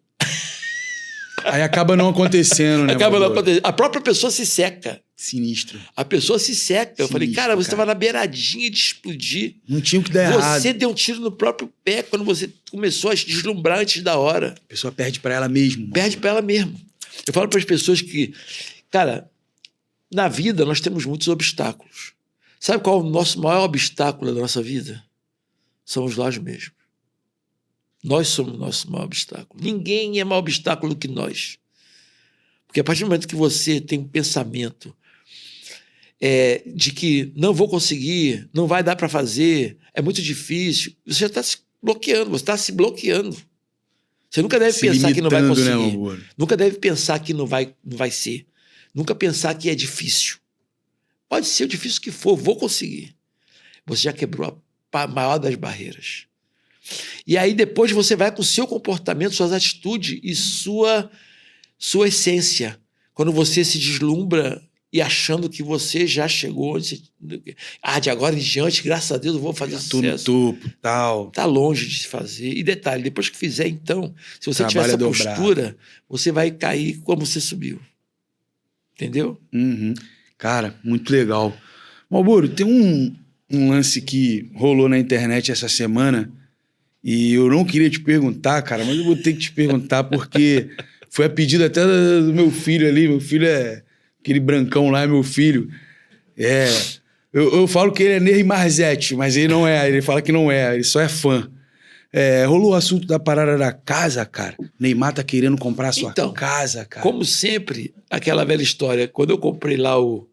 Aí acaba não acontecendo, né?
Acaba não acontecendo. A própria pessoa se seca.
Sinistro.
A pessoa se seca. Eu falei, cara, você estava na beiradinha de explodir.
Não tinha o que dar errado.
Você deu um tiro no próprio pé quando você começou a se deslumbrar antes da hora.
A pessoa perde para ela mesma.
Perde para ela mesma. Eu falo para as pessoas que, cara, na vida nós temos muitos obstáculos. Sabe qual é o nosso maior obstáculo da nossa vida? Somos nós mesmos. Nós somos o nosso maior obstáculo. Ninguém é maior obstáculo do que nós. Porque a partir do momento que você tem um pensamento de que não vou conseguir, não vai dar para fazer, é muito difícil, você já está se bloqueando, você está se bloqueando. Você nunca deve pensar que não vai conseguir.
Né,
nunca deve pensar que não vai ser. Nunca pensar que é difícil. Pode ser o difícil que for, vou conseguir. Você já quebrou a maior das barreiras. E aí depois você vai com o seu comportamento, suas atitudes e sua essência. Quando você se deslumbra e achando que você já chegou, de agora em diante, graças a Deus, eu vou fazer sucesso.
Tô no topo, tal.
Está longe de se fazer. E detalhe, depois que fizer, então, se você tiver essa postura, você vai cair como você subiu. Entendeu?
Uhum. Cara, muito legal. Malboro, tem um lance que rolou na internet essa semana e eu não queria te perguntar, cara, mas eu vou ter que te perguntar porque foi a pedido até do meu filho ali. Meu filho aquele brancão lá, é meu filho. Eu falo que ele é Neymar Zete, mas ele não é. Ele fala que não é, ele só é fã. Rolou o assunto da parada da casa, cara. Neymar tá querendo comprar a sua casa, cara.
Como sempre, aquela velha história. Quando eu comprei lá o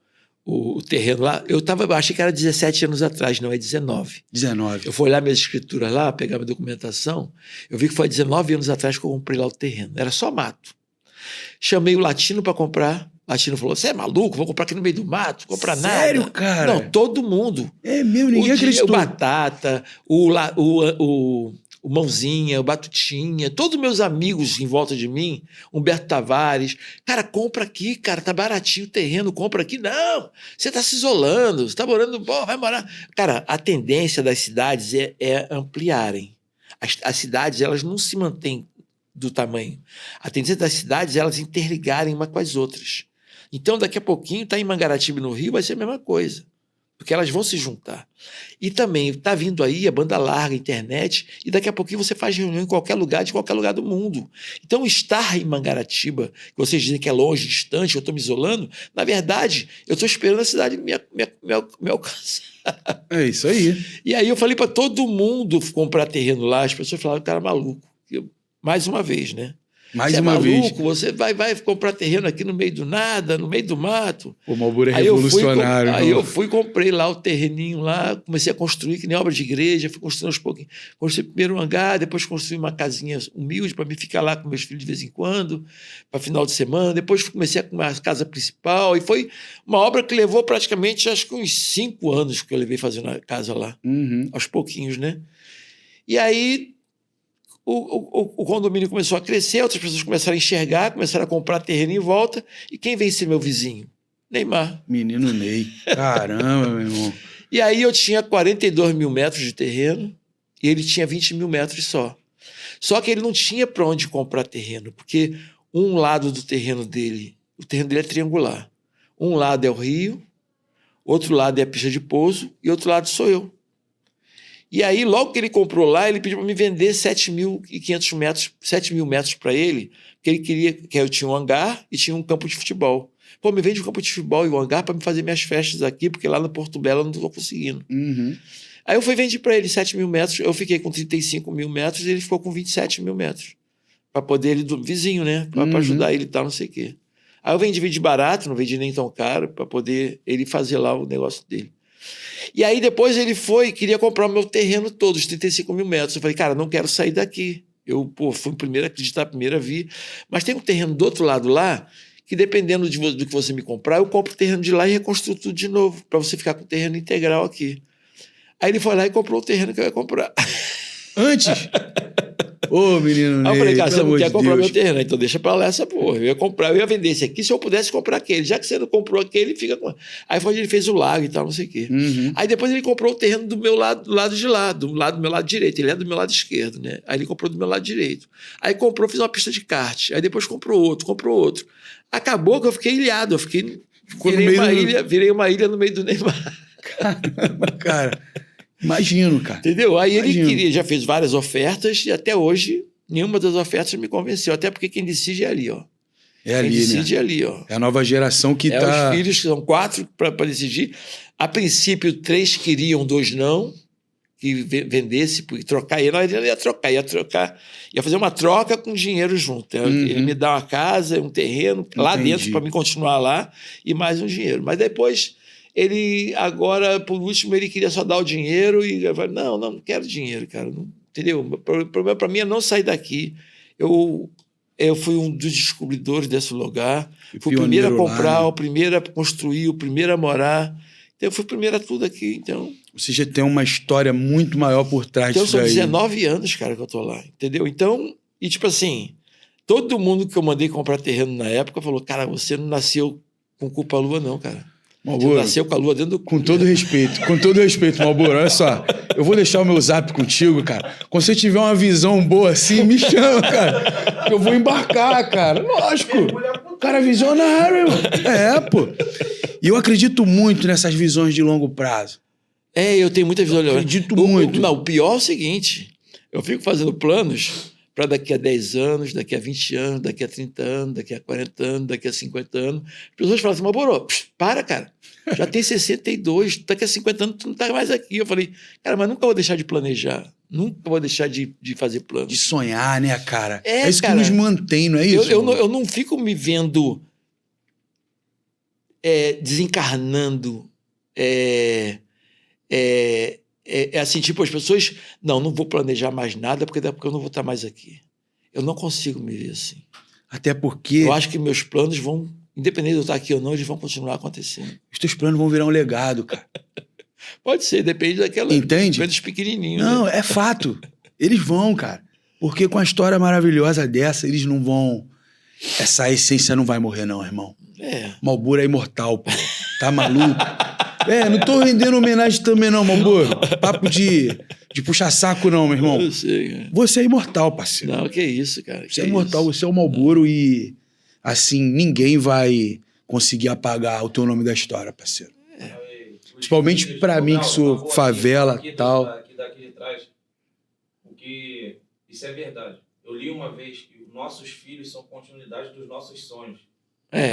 terreno lá, eu achei que era 17 anos atrás, não, é 19.
19.
Eu fui olhar minhas escrituras lá, pegar minha documentação, eu vi que foi 19 anos atrás que eu comprei lá o terreno. Era só mato. Chamei o Latino para comprar. O Latino falou, você é maluco? Vou comprar aqui no meio do mato, comprar nada.
Sério, cara?
Não, todo mundo.
É mesmo, ninguém acreditou.
O Batata, o Mãozinha, o Batutinha, todos meus amigos em volta de mim, Humberto Tavares, cara, compra aqui, cara, tá baratinho o terreno, compra aqui. Não, você tá se isolando, você tá morando, vai morar. Cara, a tendência das cidades é ampliarem. As cidades, elas não se mantêm do tamanho. A tendência das cidades é elas interligarem uma com as outras. Então, daqui a pouquinho, tá em Mangaratiba, no Rio, vai ser a mesma coisa. porque elas vão se juntar. E também está vindo aí a banda larga, a internet, e daqui a pouquinho você faz reunião em qualquer lugar, de qualquer lugar do mundo. Então, estar em Mangaratiba, que vocês dizem que é longe, distante, eu estou me isolando, na verdade, eu estou esperando a cidade me alcançar.
É isso aí.
E aí eu falei para todo mundo comprar terreno lá, as pessoas falaram que cara maluco. Mais uma vez, né?
Mais
você
uma
é maluco,
vez.
você vai comprar terreno aqui no meio do nada, no meio do mato.
O Marlboro é
Aí
revolucionário.
aí eu fui, comprei lá o terreninho lá, comecei a construir, que nem obra de igreja, fui construindo aos pouquinhos. Construí primeiro um hangar, depois construí uma casinha humilde para me ficar lá com meus filhos de vez em quando, para final de semana. Depois comecei a uma casa principal, e foi uma obra que levou praticamente, acho que uns 5 anos que eu levei fazendo a casa lá, aos pouquinhos, né? E aí o condomínio começou a crescer, outras pessoas começaram a enxergar, começaram a comprar terreno em volta. E quem vem ser meu vizinho? Neymar.
Menino Ney. Caramba, meu irmão.
E aí eu tinha 42 mil metros de terreno e ele tinha 20 mil metros só. Só que ele não tinha para onde comprar terreno, porque um lado do terreno dele, o terreno dele é triangular. Um lado é o rio, outro lado é a pista de pouso e outro lado sou eu. E aí, logo que ele comprou lá, ele pediu para me vender 7.500 metros, 7 mil metros para ele, porque ele queria que eu tinha um hangar e tinha um campo de futebol. Pô, me vende um campo de futebol e um hangar para me fazer minhas festas aqui, porque lá no Porto Belo eu não estou conseguindo. Aí eu fui vendi para ele 7 mil metros, eu fiquei com 35 mil metros e ele ficou com 27 mil metros. Para poder ele, do vizinho, né? Para ajudar ele e tal, não sei o quê. Aí eu vendi barato, não vendi nem tão caro, para poder ele fazer lá o negócio dele. E aí depois ele queria comprar o meu terreno todo, os 35 mil metros. Eu falei, cara, não quero sair daqui. Eu, fui o primeiro a acreditar, primeiro a vir. Mas tem um terreno do outro lado lá, que dependendo do que você me comprar, eu compro o terreno de lá e reconstruo tudo de novo, para você ficar com o terreno integral aqui. Aí ele foi lá e comprou o terreno que eu ia comprar.
Antes? Ô, menino Ney,
aí eu falei, cara, você não quer comprar
Deus.
meu terreno, então deixa pra lá essa porra. Eu ia vender esse aqui se eu pudesse comprar aquele. Já que você não comprou aquele, fica com... Aí foi onde ele fez o lago e tal, não sei o quê. Aí depois ele comprou o terreno do meu lado, do lado de lá, do meu lado direito. Ele é do meu lado esquerdo, né? Aí ele comprou do meu lado direito. Aí comprou, fiz uma pista de kart. Aí depois comprou outro. Acabou que eu fiquei ilhado, virei uma ilha no meio do Neymar.
Caramba, cara. Imagino, cara.
Entendeu? Aí ele já fez várias ofertas e até hoje nenhuma das ofertas me convenceu. Até porque quem decide é ali, ó.
É ali,
quem decide
né?
é ali, ó.
É a nova geração que tá...
Os filhos, que são 4 para decidir. A princípio, 3 queriam, 2 não, que vendesse, porque trocar. Ele ia trocar. Ia fazer uma troca com dinheiro junto. Ele me dá uma casa, um terreno, lá dentro para mim continuar lá, e mais um dinheiro. Mas depois... Ele, agora, por último, ele queria só dar o dinheiro e eu falei, não quero dinheiro, cara. Não, entendeu? O problema para mim é não sair daqui. Eu fui um dos descobridores desse lugar. Fui o primeiro a comprar, lá, né? O primeiro a construir, o primeiro a morar. Então, eu fui o primeiro a tudo aqui. Então,
você já tem uma história muito maior por trás disso daí.
São 19 anos, cara, que eu tô lá. Entendeu? Então, e tipo assim, todo mundo que eu mandei comprar terreno na época falou, cara, você não nasceu com culpa lua, não, cara.
Marlboro,
você nasceu com a lua dentro do cu.
Com todo respeito, Marlboro, olha só. Eu vou deixar o meu zap contigo, cara. Quando você tiver uma visão boa assim, me chama, cara. Que eu vou embarcar, cara. Lógico. O cara é visionário, irmão. É, pô. E eu acredito muito nessas visões de longo prazo.
Eu tenho muita visão.
Eu acredito muito.
O pior é o seguinte, eu fico fazendo planos para daqui a 10 anos, daqui a 20 anos, daqui a 30 anos, daqui a 40 anos, daqui a 50 anos. As pessoas falam assim, Marlboro, para, cara. Já tem 62, daqui a 50 anos tu não tá mais aqui. Eu falei, cara, mas nunca vou deixar de planejar. Nunca vou deixar de fazer planos.
De sonhar, né, cara? É isso,
cara,
que nos mantém, não é isso?
Eu não fico me vendo desencarnando. Assim, tipo, as pessoas... Não vou planejar mais nada porque daqui a pouco eu não vou estar mais aqui. Eu não consigo me ver assim.
Até porque...
Eu acho que meus planos vão... Independente de eu estar aqui ou não, eles vão continuar acontecendo.
Os teus planos vão virar um legado, cara.
Pode ser, depende daquela...
Entende?
Depende dos pequenininhos.
Não,
né?
É fato. Eles vão, cara. Porque com a história maravilhosa dessa, eles não vão... Essa essência não vai morrer, não, irmão. Marlboro é imortal, pô. Tá maluco? Não tô rendendo homenagem também, não, Marlboro. Papo de puxar saco, não, meu irmão.
Eu sei, cara.
Você é imortal, parceiro.
Não, que isso, cara.
Você é imortal, você é o Marlboro e... Assim, ninguém vai conseguir apagar o teu nome da história, parceiro. Principalmente pra mim, que sou favela e tal.
Aqui de trás, porque isso é verdade. Eu li uma vez que nossos filhos são continuidade dos nossos sonhos.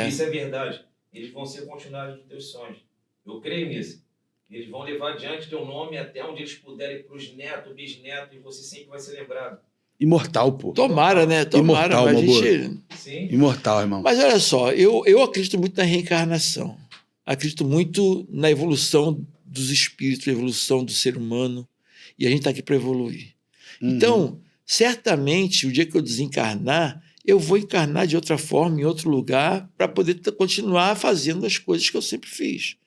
Isso é verdade. Eles vão ser continuidade dos teus sonhos. Eu creio nisso. Eles vão levar adiante teu nome até onde eles puderem, para os netos, bisnetos, e você sempre vai ser lembrado.
Imortal, pô.
Tomara, né? Tomara.
Imortal,
mas
meu
Sim.
Imortal, irmão.
Mas olha só, eu acredito muito na reencarnação. Acredito muito na evolução dos espíritos, a evolução do ser humano. E a gente está aqui para evoluir. Então, certamente, o dia que eu desencarnar, eu vou encarnar de outra forma, em outro lugar, para poder continuar fazendo as coisas que eu sempre fiz.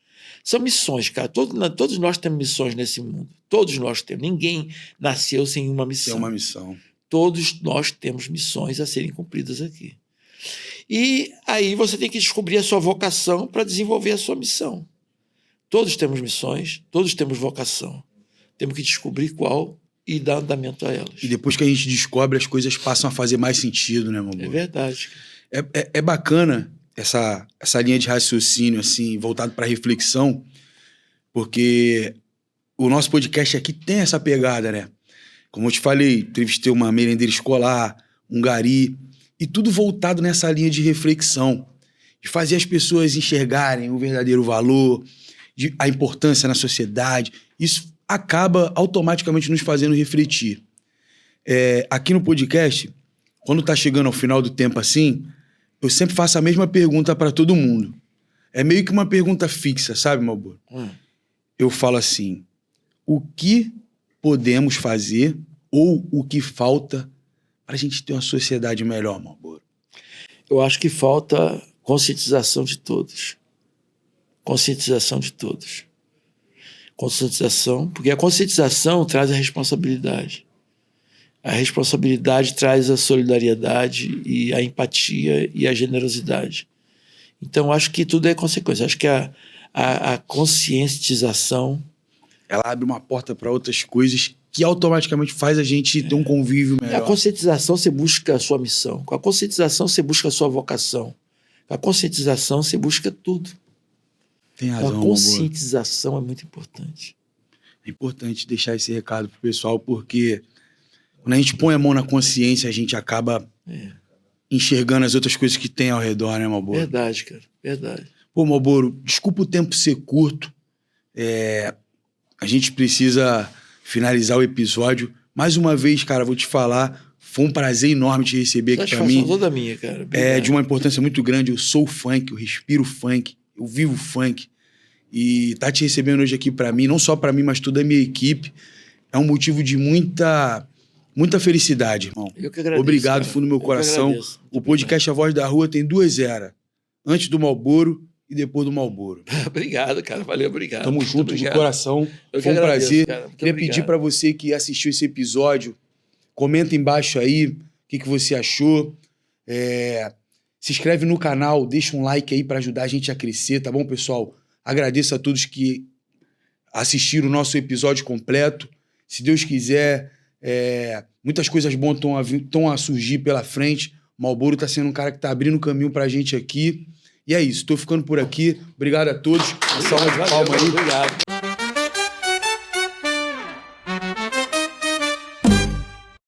São missões, cara. Todos nós temos missões nesse mundo. Todos nós temos. Ninguém nasceu sem uma missão.
Tem uma missão.
Todos nós temos missões a serem cumpridas aqui. E aí você tem que descobrir a sua vocação para desenvolver a sua missão. Todos temos missões, todos temos vocação. Temos que descobrir qual e dar andamento a elas.
E depois que a gente descobre, as coisas passam a fazer mais sentido, né, meu amor?
É verdade.
É bacana essa linha de raciocínio, assim, voltado para reflexão, porque o nosso podcast aqui tem essa pegada, né? Como eu te falei, entrevistei uma merendeira escolar, um gari, e tudo voltado nessa linha de reflexão, de fazer as pessoas enxergarem o verdadeiro valor, a importância na sociedade. Isso acaba automaticamente nos fazendo refletir. Aqui no podcast, quando tá chegando ao final do tempo assim, eu sempre faço a mesma pergunta para todo mundo. É meio que uma pergunta fixa, sabe, Malboro? Eu falo assim, o que podemos fazer ou o que falta para a gente ter uma sociedade melhor, Malboro?
Eu acho que falta conscientização de todos. Conscientização de todos. Conscientização, porque a conscientização traz a responsabilidade. A responsabilidade traz a solidariedade e a empatia e a generosidade. Então, acho que tudo é consequência. Acho que a conscientização...
ela abre uma porta para outras coisas que automaticamente faz a gente ter um convívio melhor.
Com a conscientização, você busca a sua missão. Com a conscientização, você busca a sua vocação. Com a conscientização, você busca tudo.
Tem razão,
a conscientização é muito importante.
É importante deixar esse recado pro pessoal, porque quando a gente põe a mão na consciência, a gente acaba enxergando as outras coisas que tem ao redor, né, Malboro?
Verdade, cara. Verdade.
Pô, Malboro, desculpa o tempo ser curto. A gente precisa finalizar o episódio. Mais uma vez, cara, vou te falar, foi um prazer enorme te receber aqui pra mim.
Toda minha, cara.
É de uma importância muito grande. Eu sou funk, eu respiro funk, eu vivo funk. E tá te recebendo hoje aqui pra mim, não só pra mim, mas toda a minha equipe, é um motivo de muita felicidade, irmão.
Eu que agradeço.
Obrigado, fundo do meu coração. O podcast A Voz da Rua tem 2 eras. Antes do Malboro e depois do Malboro.
Obrigado, cara. Valeu, obrigado.
Tamo junto de coração. Foi um prazer. Queria pedir pra você que assistiu esse episódio, comenta embaixo aí o que você achou. Se inscreve no canal, deixa um like aí pra ajudar a gente a crescer, tá bom, pessoal? Agradeço a todos que assistiram o nosso episódio completo. Se Deus quiser, muitas coisas boas estão a surgir pela frente. O Malboro tá sendo um cara que tá abrindo caminho pra gente aqui. E é isso, tô ficando por aqui. Obrigado a todos. Uma salva de palmas aí.
Obrigado.